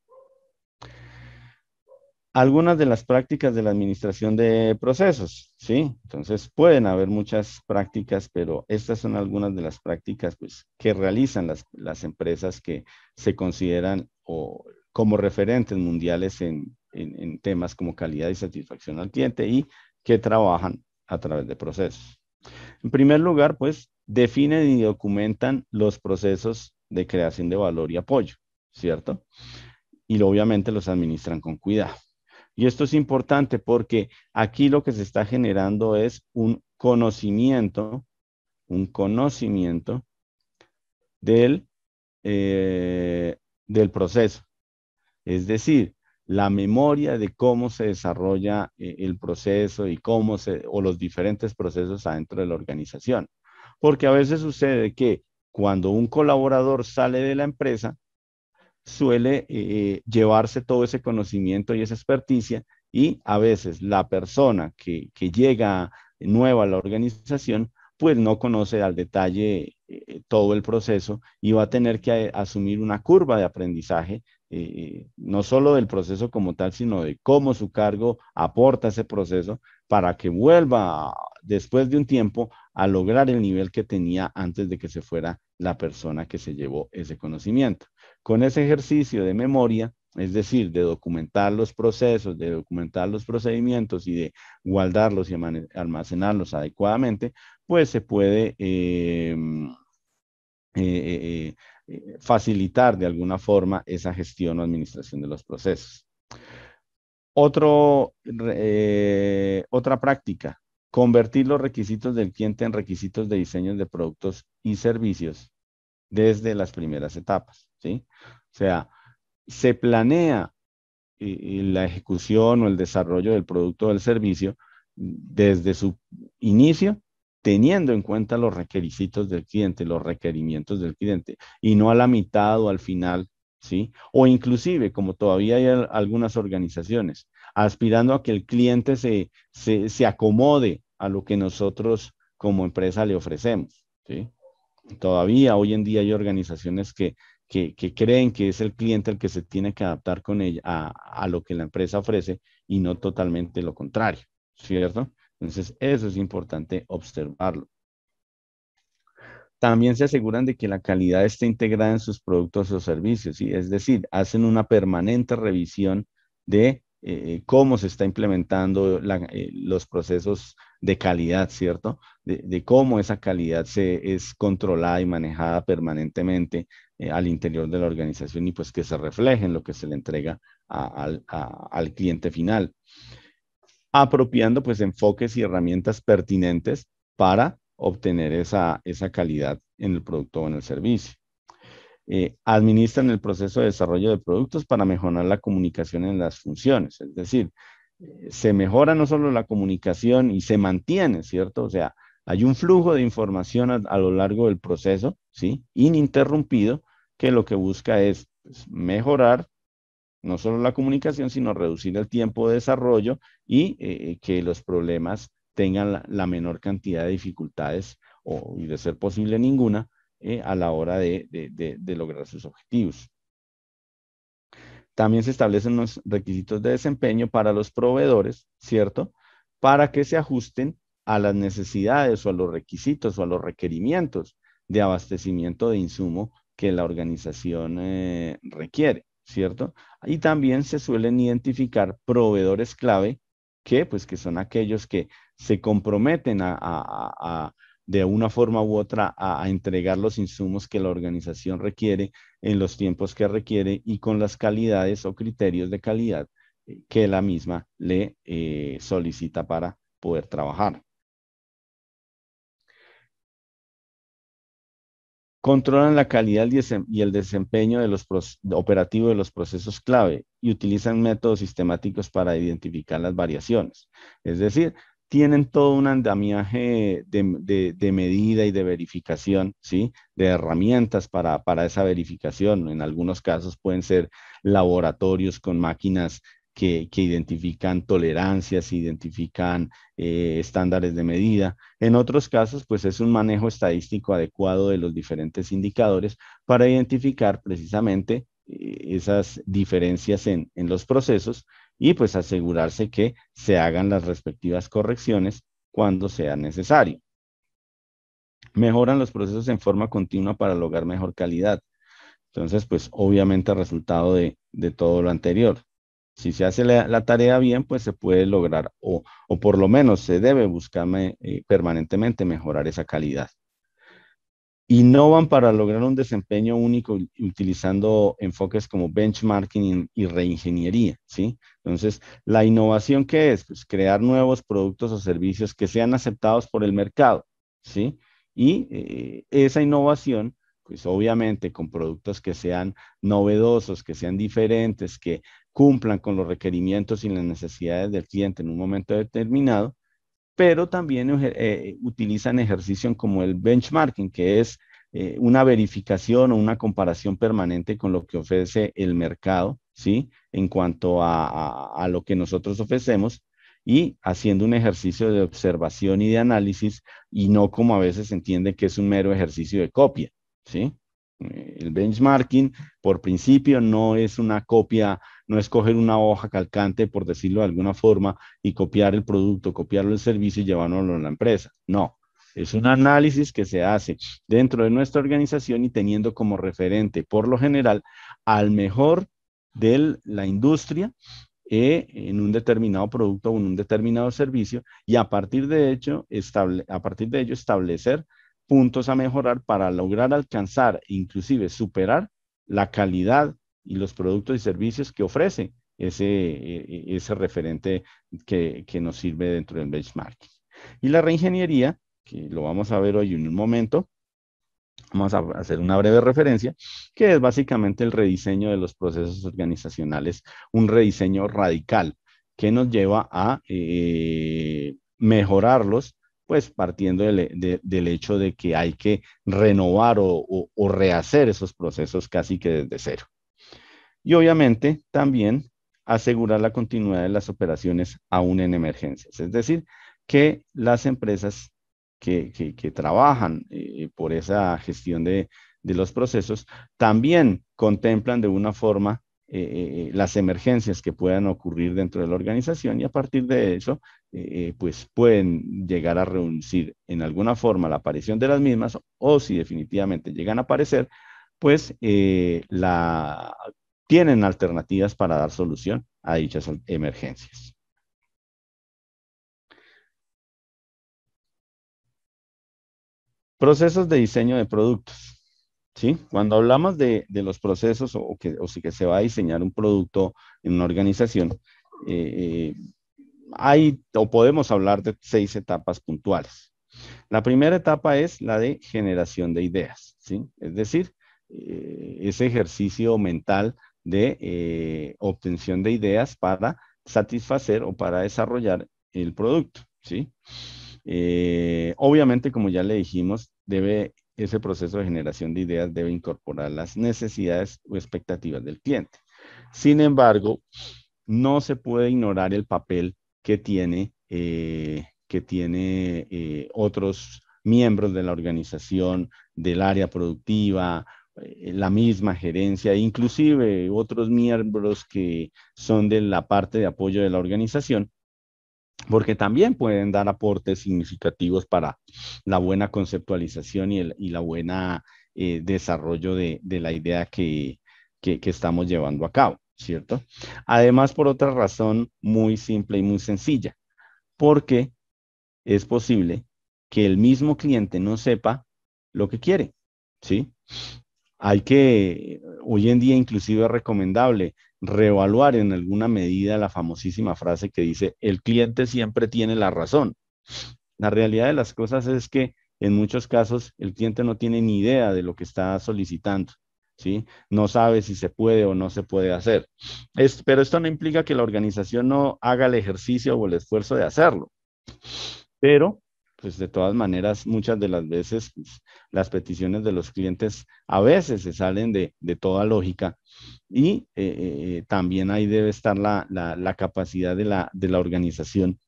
Algunas de las prácticas de la administración de procesos, ¿sí? Entonces pueden haber muchas prácticas, pero estas son algunas de las prácticas pues, que realizan las empresas que se consideran como referentes mundiales en temas como calidad y satisfacción al cliente y que trabajan a través de procesos. En primer lugar, pues definen y documentan los procesos de creación de valor y apoyo, ¿cierto? Y obviamente los administran con cuidado. Y esto es importante porque aquí lo que se está generando es un conocimiento del, del proceso. Es decir, la memoria de cómo se desarrolla el proceso y o los diferentes procesos adentro de la organización. Porque a veces sucede que cuando un colaborador sale de la empresa, suele llevarse todo ese conocimiento y esa experticia y a veces la persona que llega nueva a la organización pues no conoce al detalle todo el proceso y va a tener que asumir una curva de aprendizaje, no solo del proceso como tal, sino de cómo su cargo aporta ese proceso para que vuelva después de un tiempo a lograr el nivel que tenía antes de que se fuera la persona que se llevó ese conocimiento. Con ese ejercicio de memoria, es decir, de documentar los procesos, de documentar los procedimientos y de guardarlos y almacenarlos adecuadamente, pues se puede facilitar de alguna forma esa gestión o administración de los procesos. Otra práctica, convertir los requisitos del cliente en requisitos de diseño de productos y servicios desde las primeras etapas, ¿sí? O sea, se planea la ejecución o el desarrollo del producto o del servicio desde su inicio, teniendo en cuenta los requisitos del cliente, los requerimientos del cliente, y no a la mitad o al final, ¿sí? O inclusive, como todavía hay algunas organizaciones, aspirando a que el cliente se acomode a lo que nosotros como empresa le ofrecemos, ¿sí? Todavía hoy en día hay organizaciones que creen que es el cliente el que se tiene que adaptar con ella a lo que la empresa ofrece y no totalmente lo contrario, ¿cierto? Entonces, eso es importante observarlo. También se aseguran de que la calidad esté integrada en sus productos o servicios, ¿sí? Es decir, hacen una permanente revisión de cómo se está implementando los procesos de calidad, ¿cierto? De cómo esa calidad es controlada y manejada permanentemente al interior de la organización y pues que se refleje en lo que se le entrega al cliente final, apropiando pues enfoques y herramientas pertinentes para obtener esa calidad en el producto o en el servicio. Administran el proceso de desarrollo de productos para mejorar la comunicación en las funciones, es decir, se mejora no solo la comunicación y se mantiene, ¿cierto? O sea, hay un flujo de información a lo largo del proceso, ¿sí? Ininterrumpido, que lo que busca es pues, mejorar no solo la comunicación, sino reducir el tiempo de desarrollo y que los problemas tengan la menor cantidad de dificultades y de ser posible ninguna a la hora de lograr sus objetivos. También se establecen unos requisitos de desempeño para los proveedores, ¿cierto? Para que se ajusten a las necesidades o a los requisitos o a los requerimientos de abastecimiento de insumo que la organización requiere, ¿cierto? Y también se suelen identificar proveedores clave pues, que son aquellos que se comprometen de una forma u otra a entregar los insumos que la organización requiere en los tiempos que requiere y con las calidades o criterios de calidad que la misma le solicita para poder trabajar. Controlan la calidad y el desempeño de los operativo de los procesos clave y utilizan métodos sistemáticos para identificar las variaciones. Es decir, tienen todo un andamiaje de medida y de verificación, ¿sí? De herramientas para esa verificación. En algunos casos pueden ser laboratorios con máquinas que identifican tolerancias, identifican estándares de medida. En otros casos, pues es un manejo estadístico adecuado de los diferentes indicadores para identificar precisamente esas diferencias en los procesos y pues asegurarse que se hagan las respectivas correcciones cuando sea necesario. Mejoran los procesos en forma continua para lograr mejor calidad. Entonces, pues obviamente resultado de todo lo anterior. Si se hace la tarea bien, pues se puede lograr o por lo menos se debe buscar permanentemente mejorar esa calidad. Innovan para lograr un desempeño único utilizando enfoques como benchmarking y reingeniería, ¿sí? Entonces, ¿la innovación qué es? Pues crear nuevos productos o servicios que sean aceptados por el mercado, ¿sí? Y esa innovación, pues obviamente con productos que sean novedosos, que sean diferentes, que cumplan con los requerimientos y las necesidades del cliente en un momento determinado, pero también utilizan ejercicios como el benchmarking, que es una verificación o una comparación permanente con lo que ofrece el mercado, ¿sí? En cuanto a lo que nosotros ofrecemos y haciendo un ejercicio de observación y de análisis y no como a veces se entiende que es un mero ejercicio de copia, ¿sí? El benchmarking, por principio, no es una copia, no es coger una hoja calcante, por decirlo de alguna forma, y copiar el producto, copiarlo el servicio y llevarlo a la empresa. No, es un análisis que se hace dentro de nuestra organización y teniendo como referente, por lo general, al mejor de la industria en un determinado producto o en un determinado servicio y a partir de ello establecer puntos a mejorar para lograr alcanzar e inclusive superar la calidad y los productos y servicios que ofrece ese referente que nos sirve dentro del benchmarking. Y la reingeniería, que lo vamos a ver hoy en un momento, vamos a hacer una breve referencia, que es básicamente el rediseño de los procesos organizacionales, un rediseño radical que nos lleva a mejorarlos, pues partiendo del hecho de que hay que renovar o rehacer esos procesos casi que desde cero. Y obviamente también asegurar la continuidad de las operaciones aún en emergencias. Es decir, que las empresas que trabajan por esa gestión de los procesos también contemplan de una forma las emergencias que puedan ocurrir dentro de la organización y a partir de eso, pues pueden llegar a reducir en alguna forma la aparición de las mismas o si definitivamente llegan a aparecer, pues tienen alternativas para dar solución a dichas emergencias. Procesos de diseño de productos. ¿Sí? Cuando hablamos de los procesos o si que se va a diseñar un producto en una organización, eh, hay o podemos hablar de 6 etapas puntuales. La primera etapa es la de generación de ideas, ¿sí? Es decir, ese ejercicio mental de obtención de ideas para satisfacer o para desarrollar el producto, ¿sí? Obviamente, como ya le dijimos, ese proceso de generación de ideas debe incorporar las necesidades o expectativas del cliente. Sin embargo, no se puede ignorar el papel que tiene otros miembros de la organización, del área productiva, la misma gerencia, inclusive otros miembros que son de la parte de apoyo de la organización, porque también pueden dar aportes significativos para la buena conceptualización y la buena desarrollo de la idea que estamos llevando a cabo, ¿cierto? Además, por otra razón muy simple y muy sencilla, porque es posible que el mismo cliente no sepa lo que quiere, ¿sí? Hay que, hoy en día inclusive es recomendable reevaluar en alguna medida la famosísima frase que dice, el cliente siempre tiene la razón. La realidad de las cosas es que en muchos casos el cliente no tiene ni idea de lo que está solicitando, ¿sí? No sabe si se puede o no se puede hacer. Pero esto no implica que la organización no haga el ejercicio o el esfuerzo de hacerlo. Pero, pues de todas maneras, muchas de las veces pues, las peticiones de los clientes a veces se salen de toda lógica y también ahí debe estar la capacidad de la organización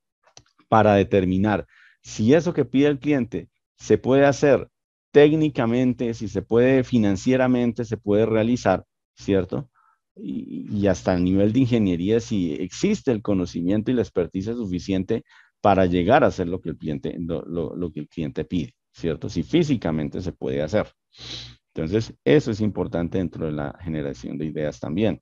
para determinar si eso que pide el cliente se puede hacer técnicamente, si se puede financieramente, se puede realizar, ¿cierto? Y hasta el nivel de ingeniería, si existe el conocimiento y la experticia suficiente para llegar a hacer lo que el cliente, lo que el cliente pide, ¿cierto? Si físicamente se puede hacer. Entonces, eso es importante dentro de la generación de ideas también.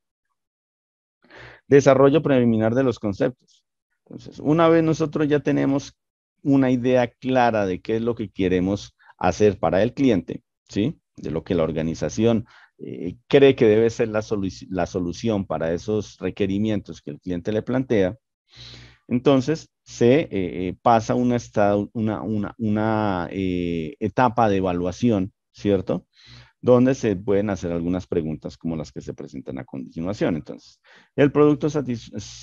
Desarrollo preliminar de los conceptos. Entonces, una vez nosotros ya tenemos una idea clara de qué es lo que queremos hacer para el cliente, ¿sí? De lo que la organización cree que debe ser la solución para esos requerimientos que el cliente le plantea, entonces se pasa una etapa de evaluación, ¿cierto? Donde se pueden hacer algunas preguntas como las que se presentan a continuación. Entonces, ¿el producto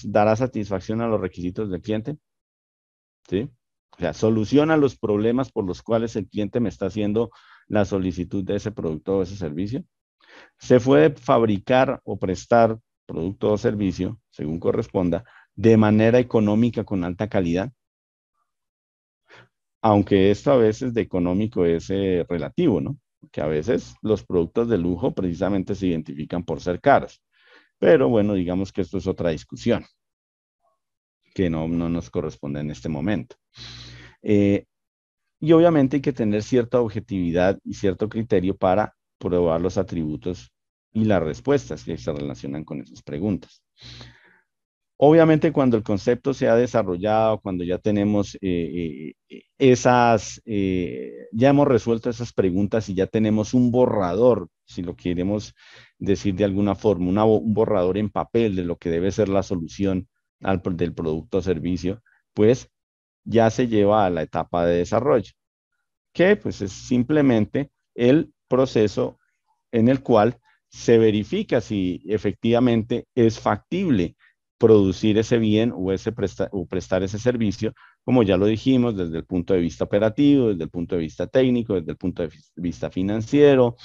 dará satisfacción a los requisitos del cliente? ¿Sí? O sea, soluciona los problemas por los cuales el cliente me está haciendo la solicitud de ese producto o ese servicio. Se puede fabricar o prestar producto o servicio, según corresponda, de manera económica con alta calidad, aunque esto a veces de económico es relativo, ¿no? Que a veces los productos de lujo precisamente se identifican por ser caros. Pero bueno, digamos que esto es otra discusión que no nos corresponde en este momento. Eh, y obviamente hay que tener cierta objetividad y cierto criterio para probar los atributos y las respuestas que se relacionan con esas preguntas. Obviamente cuando el concepto se ha desarrollado, cuando ya tenemos ya hemos resuelto esas preguntas y ya tenemos un borrador, si lo queremos decir de alguna forma, un borrador en papel de lo que debe ser la solución del producto o servicio, pues ya se lleva a la etapa de desarrollo, que pues es simplemente el proceso en el cual se verifica si efectivamente es factible producir ese bien o prestar ese servicio, como ya lo dijimos, desde el punto de vista operativo, desde el punto de vista técnico, desde el punto de vista financiero,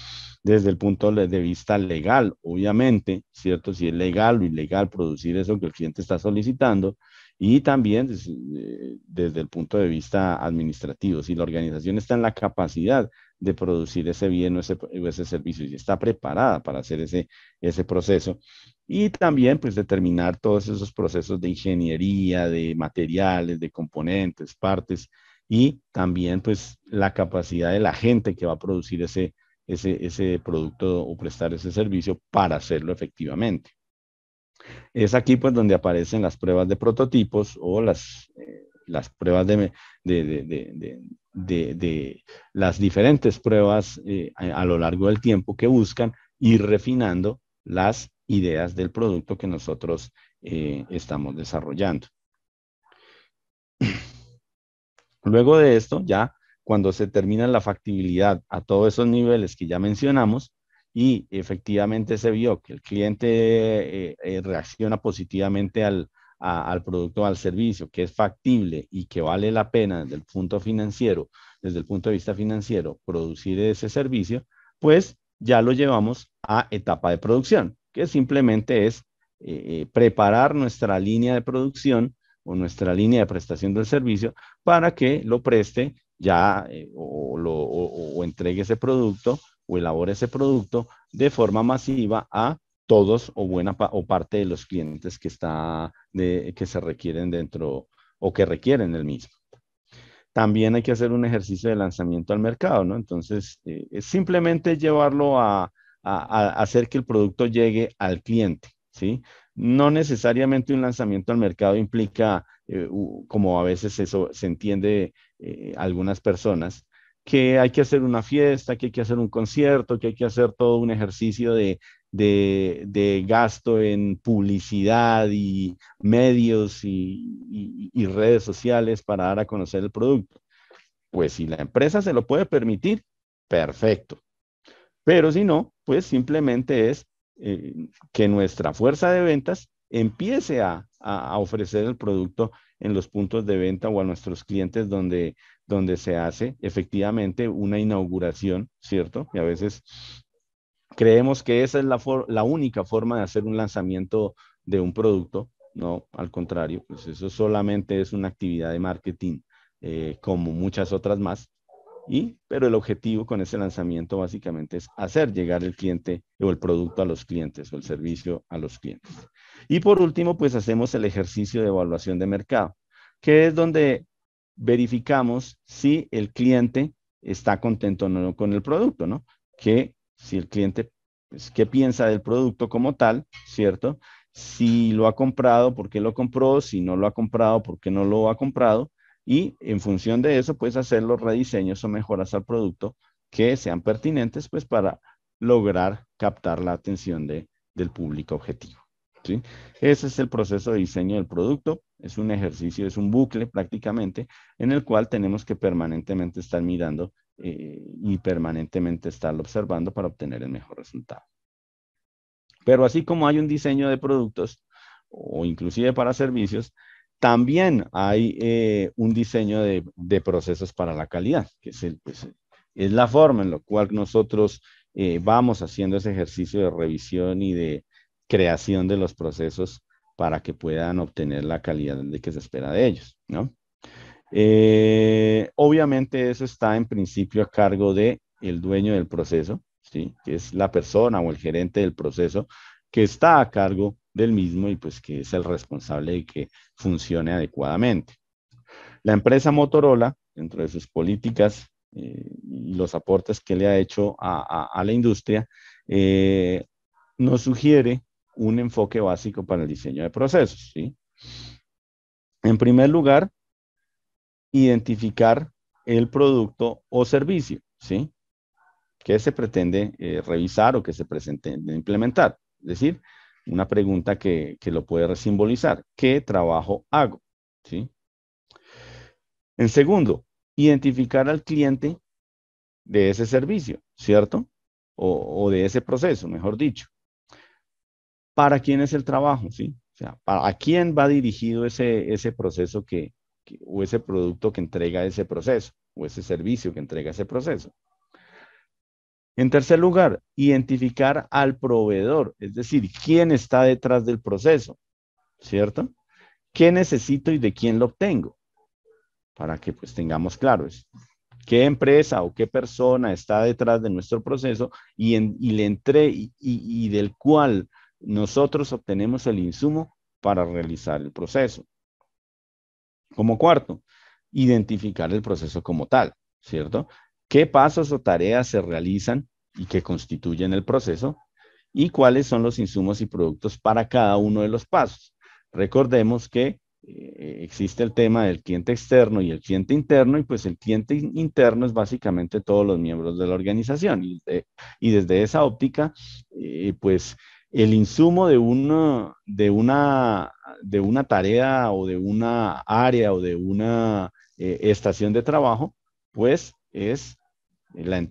desde el punto de vista legal, obviamente, ¿cierto? Si es legal o ilegal producir eso que el cliente está solicitando, y también desde el punto de vista administrativo, si la organización está en la capacidad de producir ese bien o ese servicio y está preparada para hacer ese proceso. Y también pues determinar todos esos procesos de ingeniería, de materiales, de componentes, partes y también pues la capacidad de la gente que va a producir ese producto o prestar ese servicio para hacerlo efectivamente. Es aquí pues donde aparecen las pruebas de prototipos o las pruebas de las diferentes pruebas a lo largo del tiempo que buscan ir refinando las ideas del producto que nosotros estamos desarrollando. Luego de esto, ya cuando se termina la factibilidad a todos esos niveles que ya mencionamos y efectivamente se vio que el cliente reacciona positivamente al producto o al servicio, que es factible y que vale la pena desde el punto de vista financiero, producir ese servicio, pues ya lo llevamos a etapa de producción, que simplemente es preparar nuestra línea de producción o nuestra línea de prestación del servicio para que lo preste ya o entregue ese producto o elabore ese producto de forma masiva a todos o o parte de los clientes que se requieren dentro o que requieren el mismo. También hay que hacer un ejercicio de lanzamiento al mercado, ¿no? Entonces, es simplemente llevarlo a hacer que el producto llegue al cliente, ¿sí? No necesariamente un lanzamiento al mercado implica, como a veces eso se entiende algunas personas, que hay que hacer una fiesta, que hay que hacer un concierto, que hay que hacer todo un ejercicio de gasto en publicidad y medios y redes sociales para dar a conocer el producto. Pues si la empresa se lo puede permitir, perfecto. Pero si no, pues simplemente es que nuestra fuerza de ventas empiece a ofrecer el producto en los puntos de venta o a nuestros clientes donde se hace efectivamente una inauguración, ¿cierto? Y a veces creemos que esa es la única forma de hacer un lanzamiento de un producto. No, al contrario, pues eso solamente es una actividad de marketing como muchas otras más. Pero el objetivo con ese lanzamiento básicamente es hacer llegar el cliente o el producto a los clientes o el servicio a los clientes. Y por último, pues hacemos el ejercicio de evaluación de mercado, que es donde verificamos si el cliente está contento o no con el producto, ¿no? Que si el cliente, pues, ¿qué piensa del producto como tal, ¿cierto? Si lo ha comprado, ¿por qué lo compró? Si no lo ha comprado, ¿por qué no lo ha comprado? Y en función de eso, pues hacer los rediseños o mejoras al producto que sean pertinentes, pues para lograr captar la atención del público objetivo. ¿Sí? Ese es el proceso de diseño del producto. Es un ejercicio, es un bucle prácticamente en el cual tenemos que permanentemente estar mirando y permanentemente estarlo observando para obtener el mejor resultado. Pero así como hay un diseño de productos o inclusive para servicios, también hay un diseño de procesos para la calidad, que es, pues, es la forma en la cual nosotros vamos haciendo ese ejercicio de revisión y de creación de los procesos para que puedan obtener la calidad de que se espera de ellos, ¿no? Obviamente eso está en principio a cargo de el dueño del proceso, ¿sí? Que es la persona o el gerente del proceso que está a cargo del mismo y pues que es el responsable de que funcione adecuadamente. La empresa Motorola, dentro de sus políticas y los aportes que le ha hecho a la industria, nos sugiere un enfoque básico para el diseño de procesos, ¿sí? En primer lugar, identificar el producto o servicio, ¿sí? Que se pretende revisar o que se pretende implementar. Es decir, una pregunta que lo puede simbolizar. ¿Qué trabajo hago? ¿Sí? En segundo, identificar al cliente de ese servicio, ¿cierto? O de ese proceso, mejor dicho. ¿Para quién es el trabajo? ¿Sí? O sea, ¿a quién va dirigido ese proceso o ese producto que entrega ese proceso o ese servicio que entrega ese proceso? En tercer lugar, identificar al proveedor, es decir, quién está detrás del proceso, ¿cierto? ¿Qué necesito y de quién lo obtengo? Para que pues tengamos claros qué empresa o qué persona está detrás de nuestro proceso y del cual nosotros obtenemos el insumo para realizar el proceso. Como cuarto, identificar el proceso como tal, ¿cierto? ¿Qué pasos o tareas se realizan y que constituyen el proceso? ¿Y cuáles son los insumos y productos para cada uno de los pasos? Recordemos que existe el tema del cliente externo y el cliente interno, y pues el cliente interno es básicamente todos los miembros de la organización. Y desde esa óptica, pues el insumo de una tarea o de una área o de una estación de trabajo, pues es, la,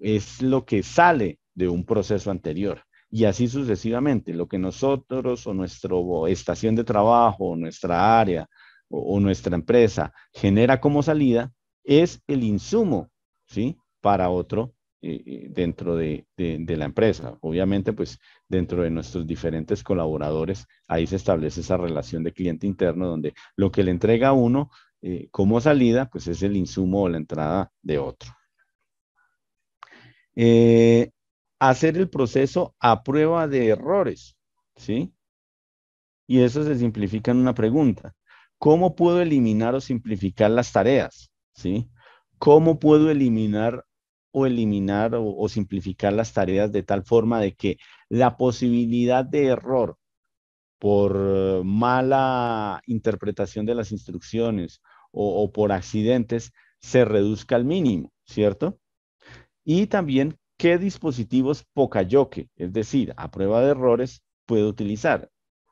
es lo que sale de un proceso anterior. Y así sucesivamente, lo que nosotros o nuestra estación de trabajo, o nuestra área o nuestra empresa genera como salida es el insumo, ¿sí? Para otro dentro de la empresa. Obviamente, pues dentro de nuestros diferentes colaboradores, ahí se establece esa relación de cliente interno donde lo que le entrega a uno como salida, pues es el insumo o la entrada de otro. Eh, hacer el proceso a prueba de errores, ¿sí? Y eso se simplifica en una pregunta. ¿Cómo puedo eliminar o simplificar las tareas? ¿Sí? ¿Cómo puedo eliminar o simplificar las tareas de tal forma de que la posibilidad de error por mala interpretación de las instrucciones o por accidentes se reduzca al mínimo, ¿cierto? Y también qué dispositivos Poka-Yoke, es decir, a prueba de errores, puedo utilizar.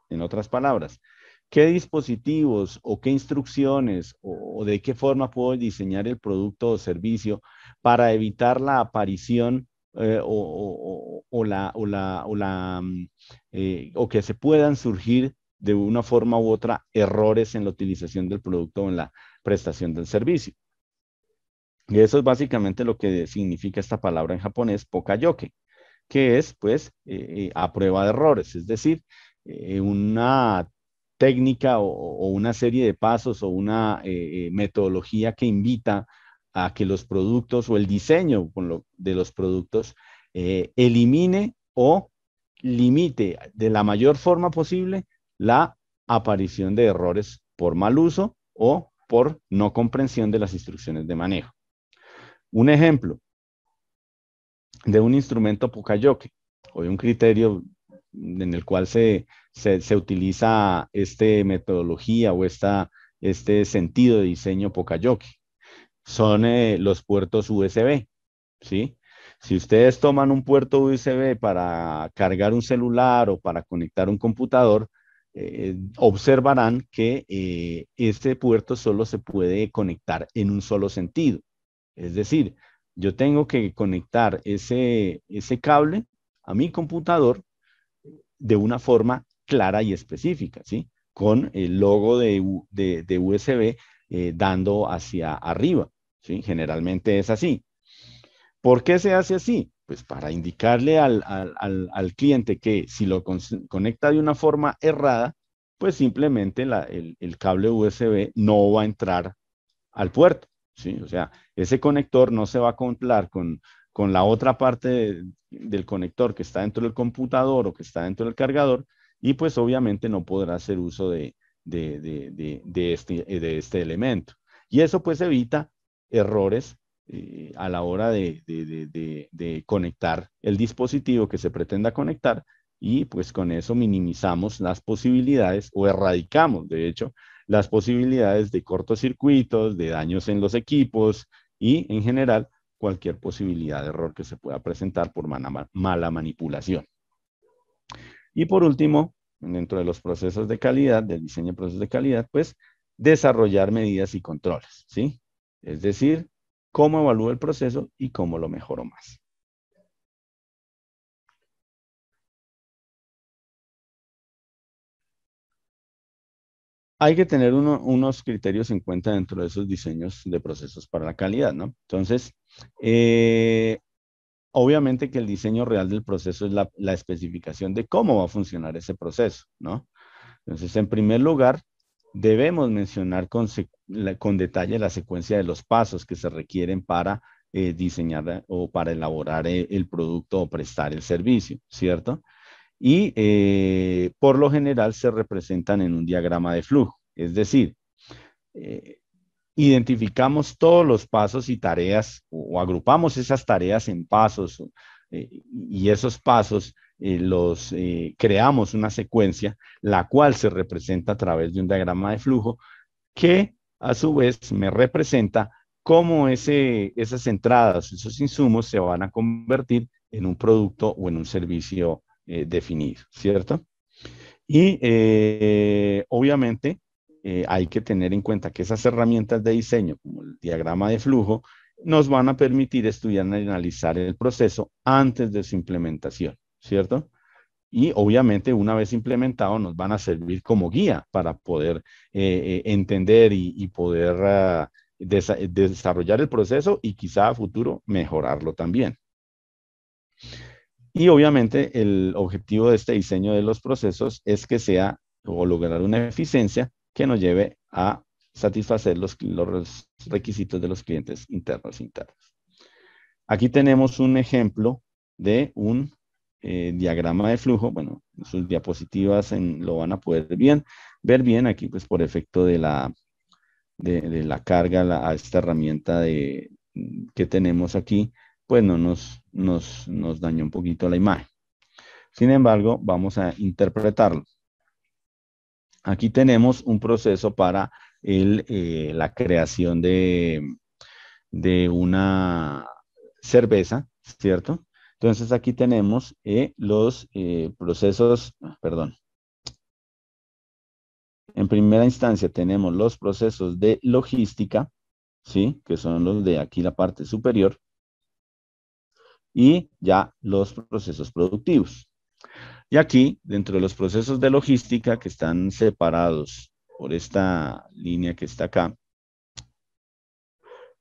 En otras palabras, qué dispositivos o qué instrucciones o de qué forma puedo diseñar el producto o servicio para evitar la aparición o que se puedan surgir de una forma u otra errores en la utilización del producto o en la prestación del servicio. Y eso es básicamente lo que significa esta palabra en japonés, Poka-Yoke, que es, pues, a prueba de errores, es decir, una técnica o una serie de pasos o una metodología que invita a que los productos o el diseño de los productos elimine o limite de la mayor forma posible la aparición de errores por mal uso o por no comprensión de las instrucciones de manejo. Un ejemplo de un instrumento Poka-Yoke o de un criterio en el cual se utiliza esta metodología o este sentido de diseño Poka-Yoke son los puertos USB, ¿sí? Si ustedes toman un puerto USB para cargar un celular o para conectar un computador, observarán que este puerto solo se puede conectar en un solo sentido. Es decir, yo tengo que conectar ese cable a mi computador de una forma clara y específica, ¿sí? Con el logo de USB dando hacia arriba, ¿sí? Generalmente es así. ¿Por qué se hace así? Pues para indicarle al cliente que si lo conecta de una forma errada, pues simplemente el cable USB no va a entrar al puerto, ¿sí? O sea, ese conector no se va a acoplar con la otra parte del conector que está dentro del computador o que está dentro del cargador y pues obviamente no podrá hacer uso de este elemento. Y eso pues evita errores a la hora de conectar el dispositivo que se pretenda conectar y pues con eso minimizamos las posibilidades o erradicamos, de hecho, las posibilidades de cortocircuitos, de daños en los equipos y en general cualquier posibilidad de error que se pueda presentar por mala manipulación. Y por último, dentro de los procesos de calidad, del diseño de procesos de calidad, pues desarrollar medidas y controles, ¿sí? Es decir, cómo evalúo el proceso y cómo lo mejoro más. Hay que tener unos criterios en cuenta dentro de esos diseños de procesos para la calidad, ¿no? Entonces, eh, obviamente que el diseño real del proceso es la especificación de cómo va a funcionar ese proceso, ¿no? Entonces, en primer lugar, debemos mencionar con detalle la secuencia de los pasos que se requieren para diseñar o para elaborar el producto o prestar el servicio, ¿cierto? Y por lo general se representan en un diagrama de flujo, es decir, eh, identificamos todos los pasos y tareas o agrupamos esas tareas en pasos y esos pasos los creamos una secuencia, la cual se representa a través de un diagrama de flujo que a su vez me representa cómo esas entradas, esos insumos se van a convertir en un producto o en un servicio definido, ¿cierto? Y obviamente hay que tener en cuenta que esas herramientas de diseño, como el diagrama de flujo, nos van a permitir estudiar y analizar el proceso antes de su implementación, ¿cierto? Y obviamente una vez implementado nos van a servir como guía para poder entender y poder desarrollar el proceso y quizá a futuro mejorarlo también. Y obviamente el objetivo de este diseño de los procesos es que sea o lograr una eficiencia que nos lleve a satisfacer los requisitos de los clientes internos e internos. Aquí tenemos un ejemplo de un diagrama de flujo. Bueno, sus diapositivas lo van a poder ver bien aquí, pues por efecto de la carga a esta herramienta que tenemos aquí, pues no nos dañó un poquito la imagen. Sin embargo, vamos a interpretarlo. Aquí tenemos un proceso para la creación de una cerveza, ¿cierto? Entonces aquí tenemos los procesos, perdón, en primera instancia tenemos los procesos de logística, ¿sí? Que son los de aquí la parte superior, y ya los procesos productivos. Y aquí, dentro de los procesos de logística que están separados por esta línea que está acá,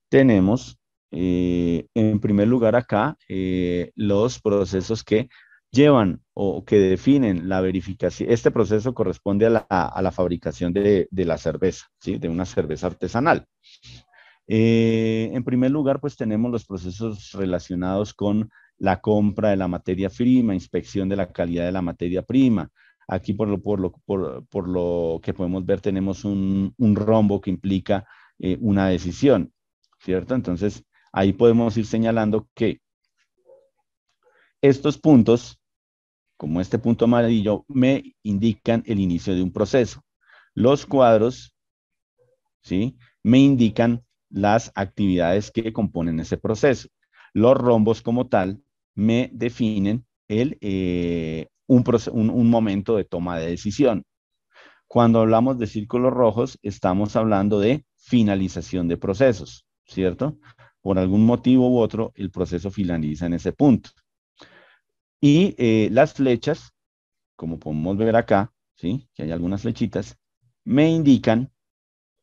tenemos en primer lugar acá los procesos que llevan o que definen la verificación. Este proceso corresponde a la fabricación de la cerveza, ¿sí? De una cerveza artesanal. En primer lugar, pues tenemos los procesos relacionados con la compra de la materia prima, inspección de la calidad de la materia prima. Aquí por lo que podemos ver tenemos un rombo que implica una decisión, ¿cierto? Entonces, ahí podemos ir señalando que estos puntos, como este punto amarillo, me indican el inicio de un proceso. Los cuadros, ¿sí? Me indican las actividades que componen ese proceso. Los rombos como tal me definen un momento de toma de decisión. Cuando hablamos de círculos rojos, estamos hablando de finalización de procesos, ¿cierto? Por algún motivo u otro, el proceso finaliza en ese punto. Y las flechas, como podemos ver acá, ¿sí? Que hay algunas flechitas, me indican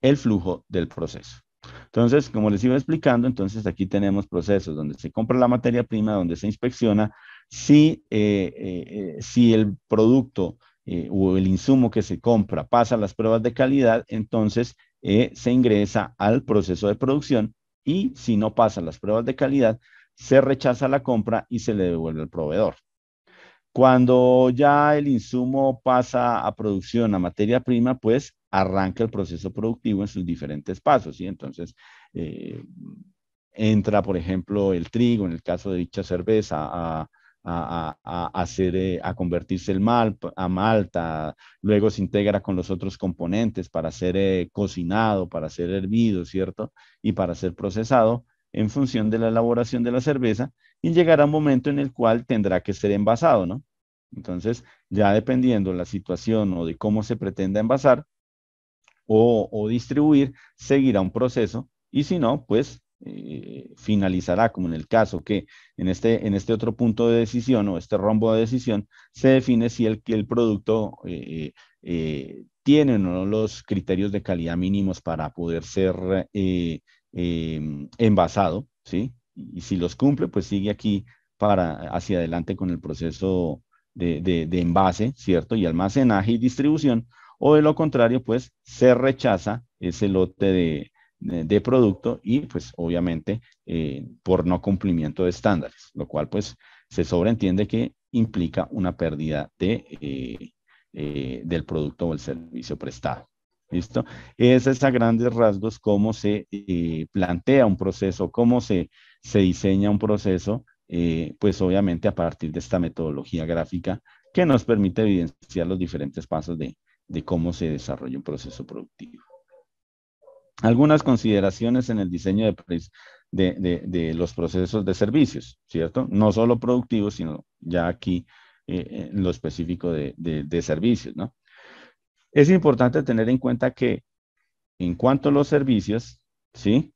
el flujo del proceso. Entonces, como les iba explicando, entonces aquí tenemos procesos donde se compra la materia prima, donde se inspecciona si el producto o el insumo que se compra pasa las pruebas de calidad, entonces se ingresa al proceso de producción y si no pasa las pruebas de calidad, se rechaza la compra y se le devuelve al proveedor. Cuando ya el insumo pasa a producción, a materia prima, pues arranca el proceso productivo en sus diferentes pasos, ¿sí? Entonces, eh, entra, por ejemplo, el trigo, en el caso de dicha cerveza, a convertirse a malta, luego se integra con los otros componentes para ser cocinado, para ser hervido, ¿cierto? Y para ser procesado en función de la elaboración de la cerveza y llegará un momento en el cual tendrá que ser envasado, ¿no? Entonces, ya dependiendo de la situación o de cómo se pretenda envasar o distribuir, seguirá un proceso y si no, pues finalizará, como en el caso que en este otro punto de decisión o este rombo de decisión, se define si el producto tiene o no los criterios de calidad mínimos para poder ser envasado, ¿sí? Y si los cumple, pues sigue aquí para hacia adelante con el proceso de envase, ¿cierto? Y almacenaje y distribución, o de lo contrario, pues se rechaza ese lote de producto y pues obviamente por no cumplimiento de estándares, lo cual pues se sobreentiende que implica una pérdida del producto o el servicio prestado. ¿Listo? Ese es a grandes rasgos cómo se plantea un proceso, se diseña un proceso, pues obviamente a partir de esta metodología gráfica que nos permite evidenciar los diferentes pasos de cómo se desarrolla un proceso productivo. Algunas consideraciones en el diseño de los procesos de servicios, ¿cierto? No solo productivos, sino ya aquí en lo específico de servicios, ¿no? Es importante tener en cuenta que en cuanto a los servicios, ¿sí?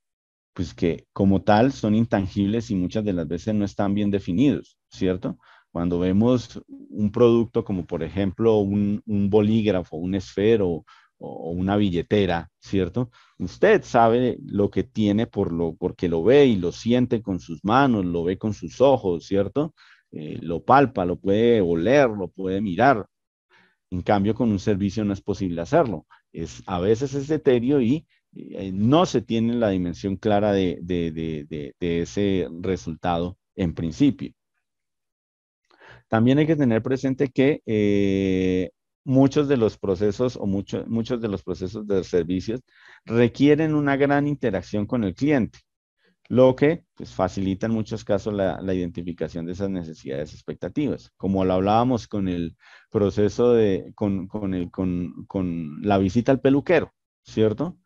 Pues que como tal son intangibles y muchas de las veces no están bien definidos, ¿cierto? Cuando vemos un producto como por ejemplo un bolígrafo, un esfero o una billetera, ¿cierto? Usted sabe lo que tiene porque lo ve y lo siente con sus manos, lo ve con sus ojos, ¿cierto? Lo palpa, lo puede oler, lo puede mirar. En cambio, con un servicio no es posible hacerlo. A veces es etéreo y no se tiene la dimensión clara de ese resultado en principio. También hay que tener presente que muchos de los procesos o muchos de los procesos de servicios requieren una gran interacción con el cliente, lo que pues, facilita en muchos casos la identificación de esas necesidades y expectativas. Como lo hablábamos con el proceso con la visita al peluquero, ¿cierto?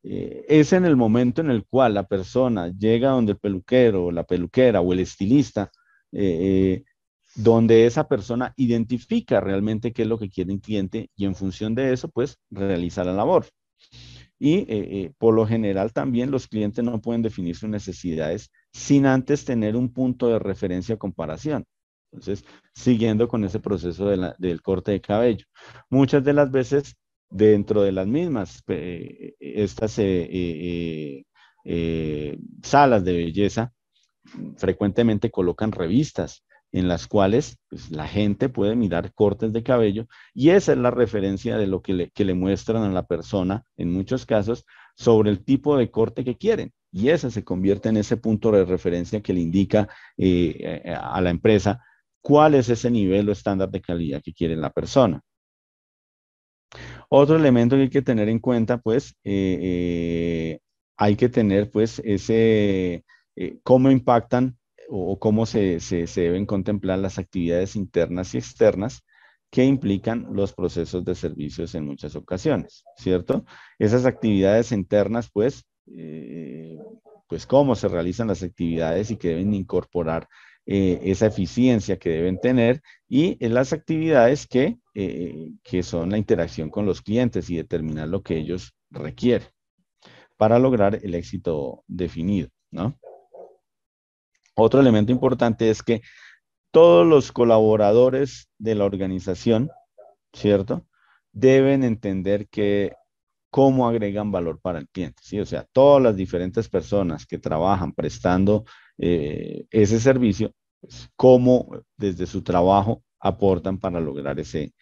es en el momento en el cual la persona llega donde el peluquero o la peluquera o el estilista, eh, donde esa persona identifica realmente qué es lo que quiere el cliente y en función de eso, pues realiza la labor. Y por lo general también los clientes no pueden definir sus necesidades sin antes tener un punto de referencia o comparación. Entonces, siguiendo con ese proceso del corte de cabello. Muchas de las veces, dentro de las mismas, estas salas de belleza, frecuentemente colocan revistas en las cuales pues, la gente puede mirar cortes de cabello y esa es la referencia de lo que le muestran a la persona, en muchos casos, sobre el tipo de corte que quieren. Y ese se convierte en ese punto de referencia que le indica a la empresa cuál es ese nivel o estándar de calidad que quiere la persona. Otro elemento que hay que tener en cuenta, pues, hay que tener, pues, cómo impactan o cómo se deben contemplar las actividades internas y externas que implican los procesos de servicios en muchas ocasiones, ¿cierto? Esas actividades internas, pues cómo se realizan las actividades y que deben incorporar esa eficiencia que deben tener y en las actividades que son la interacción con los clientes y determinar lo que ellos requieren para lograr el éxito definido, ¿no? Otro elemento importante es que todos los colaboradores de la organización, ¿cierto? Deben entender que cómo agregan valor para el cliente, ¿sí? O sea, todas las diferentes personas que trabajan prestando ese servicio, pues, cómo desde su trabajo aportan para lograr esa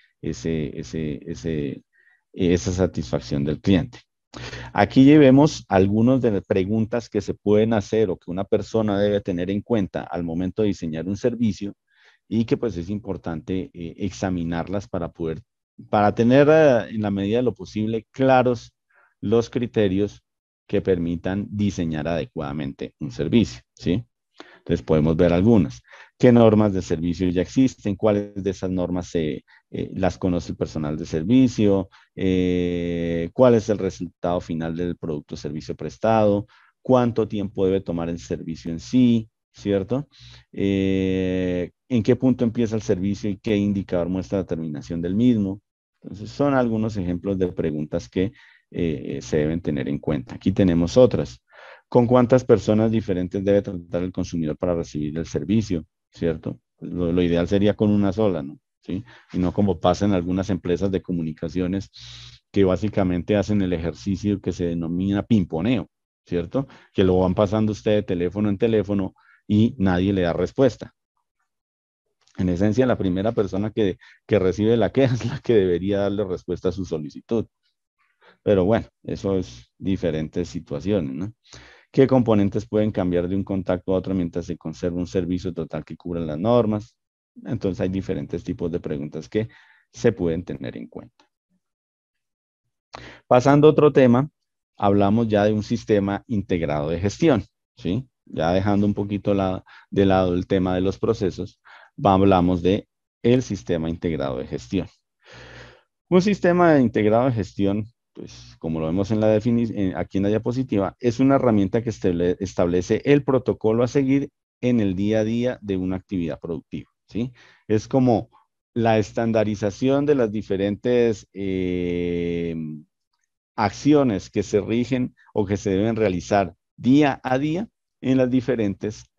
satisfacción del cliente. Aquí llevemos algunas de las preguntas que se pueden hacer o que una persona debe tener en cuenta al momento de diseñar un servicio y que pues es importante examinarlas para tener en la medida de lo posible claros los criterios que permitan diseñar adecuadamente un servicio, ¿sí? Entonces podemos ver algunas. ¿Qué normas de servicio ya existen? ¿Cuáles de esas normas las conoce el personal de servicio? ¿Cuál es el resultado final del producto o servicio prestado? ¿Cuánto tiempo debe tomar el servicio en sí? ¿Cierto? ¿En qué punto empieza el servicio y qué indicador muestra la terminación del mismo? Entonces, son algunos ejemplos de preguntas que se deben tener en cuenta. Aquí tenemos otras. ¿Con cuántas personas diferentes debe tratar el consumidor para recibir el servicio? ¿Cierto? Lo ideal sería con una sola, ¿no? ¿Sí? Y no como pasa en algunas empresas de comunicaciones que básicamente hacen el ejercicio que se denomina pimponeo, ¿cierto? Que lo van pasando usted de teléfono en teléfono y nadie le da respuesta. En esencia, la primera persona que recibe la queja es la que debería darle respuesta a su solicitud. Pero bueno, eso es diferentes situaciones, ¿no? ¿Qué componentes pueden cambiar de un contacto a otro mientras se conserva un servicio total que cubra las normas? Entonces hay diferentes tipos de preguntas que se pueden tener en cuenta. Pasando a otro tema, hablamos ya de un sistema integrado de gestión, ¿sí? Ya dejando un poquito de lado el tema de los procesos, hablamos de el sistema integrado de gestión. Un sistema integrado de gestión, pues como lo vemos en la definición, aquí en la diapositiva, es una herramienta que establece el protocolo a seguir en el día a día de una actividad productiva, ¿sí? Es como la estandarización de las diferentes acciones que se rigen o que se deben realizar día a día en las diferentes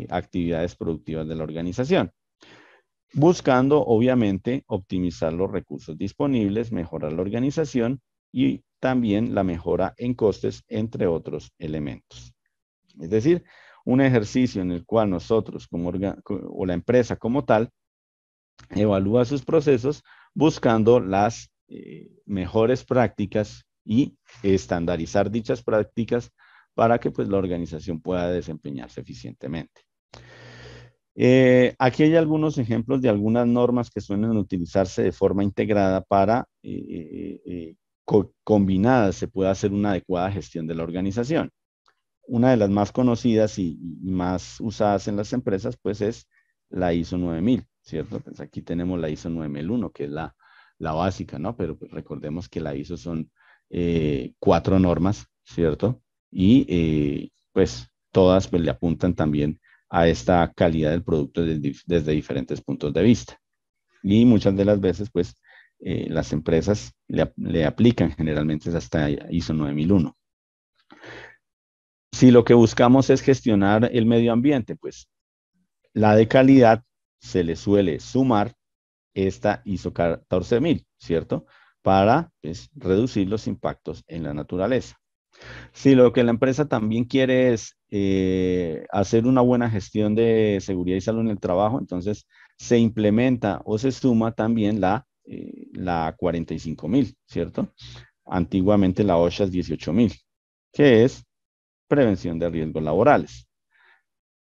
actividades productivas de la organización, buscando obviamente optimizar los recursos disponibles, mejorar la organización y también la mejora en costes, entre otros elementos. Es decir, un ejercicio en el cual nosotros o la empresa como tal evalúa sus procesos buscando las mejores prácticas y estandarizar dichas prácticas para que pues, la organización pueda desempeñarse eficientemente. Aquí hay algunos ejemplos de algunas normas que suelen utilizarse de forma integrada para combinadas se pueda hacer una adecuada gestión de la organización. Una de las más conocidas y más usadas en las empresas, pues es la ISO 9000, ¿cierto? Pues aquí tenemos la ISO 9001, que es la básica, ¿no? Pero pues recordemos que la ISO son 4 normas ¿cierto? Y pues todas pues, le apuntan también a esta calidad del producto desde diferentes puntos de vista. Y muchas de las veces, pues, las empresas le aplican generalmente hasta ISO 9001. Si lo que buscamos es gestionar el medio ambiente, pues la de calidad se le suele sumar esta ISO 14000, ¿cierto? Para pues, reducir los impactos en la naturaleza. Si lo que la empresa también quiere es hacer una buena gestión de seguridad y salud en el trabajo, entonces se implementa o se suma también la 45000, ¿cierto? Antiguamente la OSHA es 18000, que es prevención de riesgos laborales.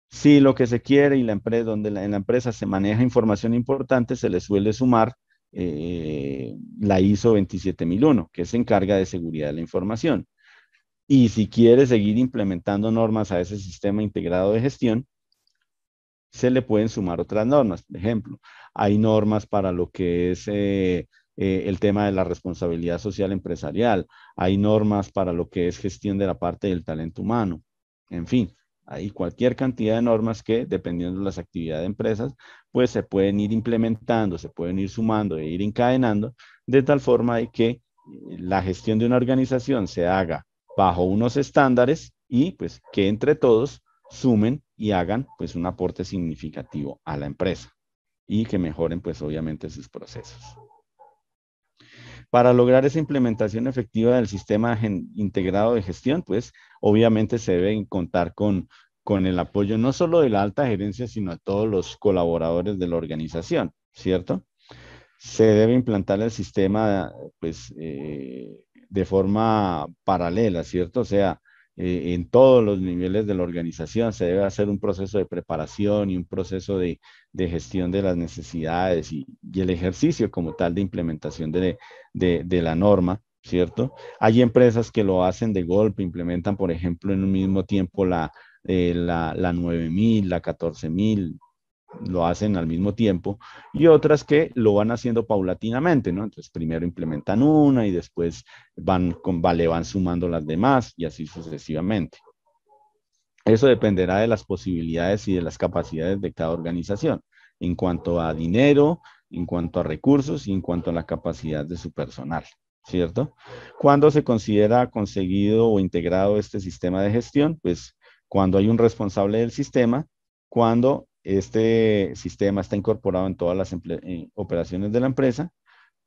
Si lo que se quiere y la empresa, en la empresa se maneja información importante, se le suele sumar la ISO 27001, que se encarga de seguridad de la información. Y si quiere seguir implementando normas a ese sistema integrado de gestión, se le pueden sumar otras normas. Por ejemplo, hay normas para lo que es el tema de la responsabilidad social empresarial, hay normas para lo que es gestión de la parte del talento humano, en fin. Hay cualquier cantidad de normas que, dependiendo de las actividades de empresas, pues se pueden ir implementando, se pueden ir sumando e ir encadenando, de tal forma de que la gestión de una organización se haga bajo unos estándares y pues que entre todos sumen y hagan pues un aporte significativo a la empresa y que mejoren pues obviamente sus procesos. Para lograr esa implementación efectiva del sistema integrado de gestión, pues obviamente se deben contar con el apoyo no solo de la alta gerencia, sino de todos los colaboradores de la organización, ¿cierto? Se debe implantar el sistema pues, de forma paralela, ¿cierto? O sea, en todos los niveles de la organización se debe hacer un proceso de preparación y un proceso de gestión de las necesidades y el ejercicio como tal de implementación de la norma, ¿cierto? Hay empresas que lo hacen de golpe, implementan, por ejemplo, en un mismo tiempo la 9000, la 14000, lo hacen al mismo tiempo, y otras que lo van haciendo paulatinamente, ¿no? Entonces primero implementan una y después le van sumando las demás y así sucesivamente. Eso dependerá de las posibilidades y de las capacidades de cada organización en cuanto a dinero, en cuanto a recursos y en cuanto a la capacidad de su personal, ¿cierto? ¿Cuándo se considera conseguido o integrado este sistema de gestión? Pues cuando hay un responsable del sistema, cuando este sistema está incorporado en todas las operaciones de la empresa,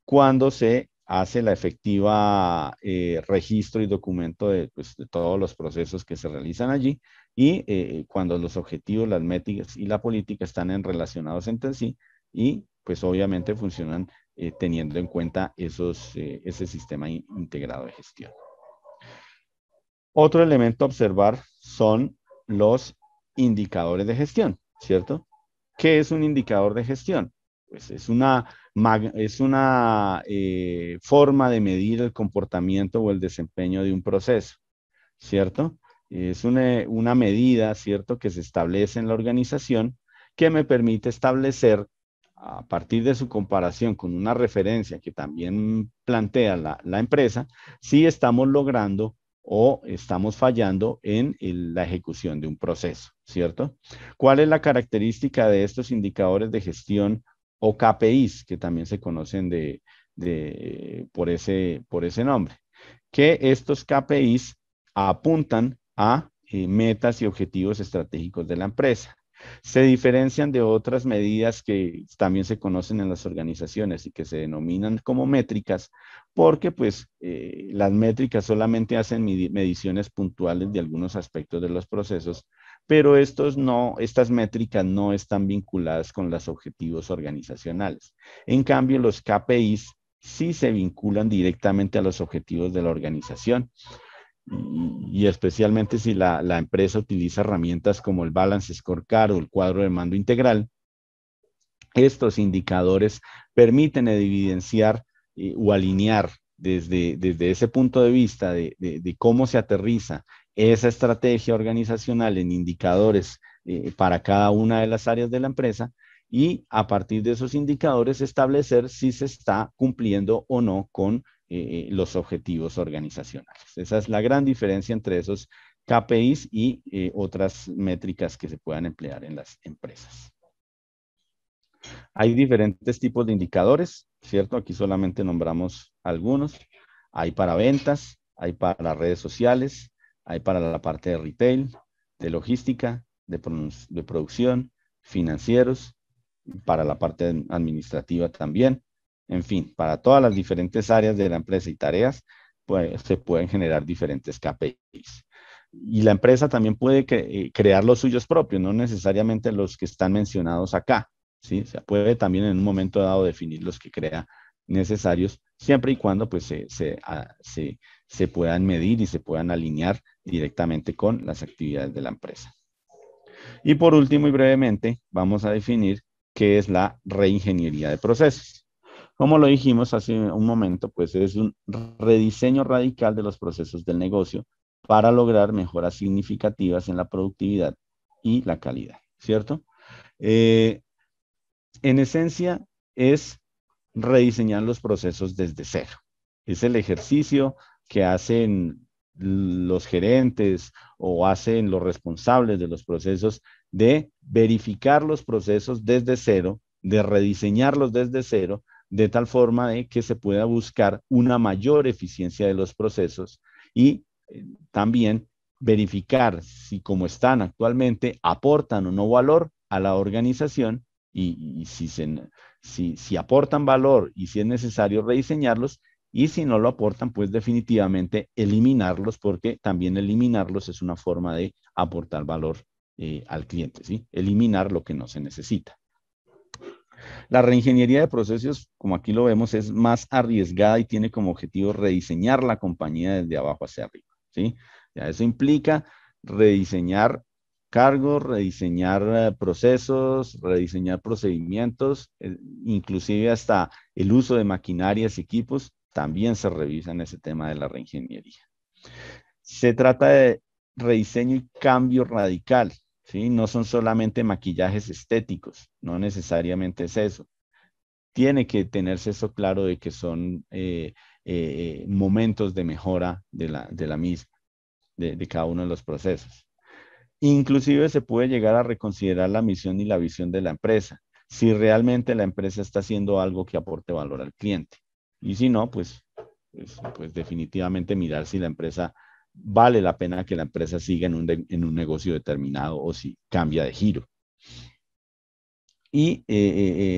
cuando se hace la efectiva registro y documento pues, de todos los procesos que se realizan allí y cuando los objetivos, las métricas y la política están relacionados entre sí y pues obviamente funcionan teniendo en cuenta ese sistema integrado de gestión. Otro elemento a observar son los indicadores de gestión, ¿cierto? ¿Qué es un indicador de gestión? Pues es una forma de medir el comportamiento o el desempeño de un proceso, ¿cierto? Es una medida, ¿cierto?, que se establece en la organización que me permite establecer, a partir de su comparación con una referencia que también plantea la empresa, si estamos logrando o estamos fallando en la ejecución de un proceso, ¿cierto? ¿Cuál es la característica de estos indicadores de gestión o KPIs, que también se conocen por ese nombre? Que estos KPIs apuntan a metas y objetivos estratégicos de la empresa. Se diferencian de otras medidas que también se conocen en las organizaciones y que se denominan como métricas, porque pues las métricas solamente hacen mediciones puntuales de algunos aspectos de los procesos, pero estas métricas no están vinculadas con los objetivos organizacionales. En cambio, los KPIs sí se vinculan directamente a los objetivos de la organización y especialmente si la empresa utiliza herramientas como el Balance Scorecard o el cuadro de mando integral. Estos indicadores permiten evidenciar o alinear desde ese punto de vista de cómo se aterriza esa estrategia organizacional en indicadores para cada una de las áreas de la empresa y a partir de esos indicadores establecer si se está cumpliendo o no con los objetivos organizacionales. Esa es la gran diferencia entre esos KPIs y otras métricas que se puedan emplear en las empresas. Hay diferentes tipos de indicadores, ¿cierto? Aquí solamente nombramos algunos. Hay para ventas, hay para redes sociales, hay para la parte de retail, de logística, de producción, financieros, para la parte administrativa también. En fin, para todas las diferentes áreas de la empresa y tareas, pues, se pueden generar diferentes KPIs. Y la empresa también puede crear los suyos propios, no necesariamente los que están mencionados acá. ¿Sí? Se puede también en un momento dado definir los que crea necesarios, siempre y cuando pues, se puedan medir y se puedan alinear directamente con las actividades de la empresa. Y por último y brevemente, vamos a definir qué es la reingeniería de procesos. Como lo dijimos hace un momento, pues es un rediseño radical de los procesos del negocio para lograr mejoras significativas en la productividad y la calidad, ¿cierto? En esencia, es rediseñar los procesos desde cero. Es el ejercicio que hacen los gerentes o hacen los responsables de los procesos de verificar los procesos desde cero, de rediseñarlos desde cero, de tal forma de que se pueda buscar una mayor eficiencia de los procesos y también verificar si como están actualmente aportan o no valor a la organización y si aportan valor y si es necesario rediseñarlos, y si no lo aportan, pues definitivamente eliminarlos, porque también eliminarlos es una forma de aportar valor al cliente, ¿sí? Eliminar lo que no se necesita. La reingeniería de procesos, como aquí lo vemos, es más arriesgada y tiene como objetivo rediseñar la compañía desde abajo hacia arriba, ¿sí? Ya eso implica rediseñar cargos, rediseñar procesos, rediseñar procedimientos, inclusive hasta el uso de maquinarias y equipos, también se revisa en ese tema de la reingeniería. Se trata de rediseño y cambio radical, ¿sí? No son solamente maquillajes estéticos, no necesariamente es eso. Tiene que tenerse eso claro de que son momentos de mejora de la misma, de cada uno de los procesos. Inclusive se puede llegar a reconsiderar la misión y la visión de la empresa, si realmente la empresa está haciendo algo que aporte valor al cliente. Y si no, pues definitivamente mirar si la empresa vale la pena que la empresa siga en un negocio determinado o si cambia de giro. Y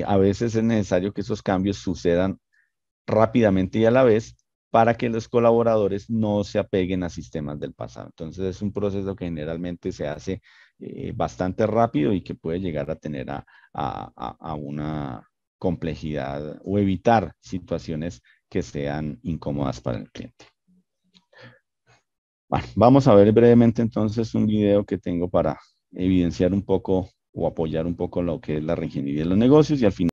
a veces es necesario que esos cambios sucedan rápidamente y a la vez para que los colaboradores no se apeguen a sistemas del pasado. Entonces es un proceso que generalmente se hace bastante rápido y que puede llegar a tener a una complejidad o evitar situaciones que sean incómodas para el cliente. Bueno, vamos a ver brevemente entonces un video que tengo para evidenciar un poco o apoyar un poco lo que es la reingeniería de los negocios y al final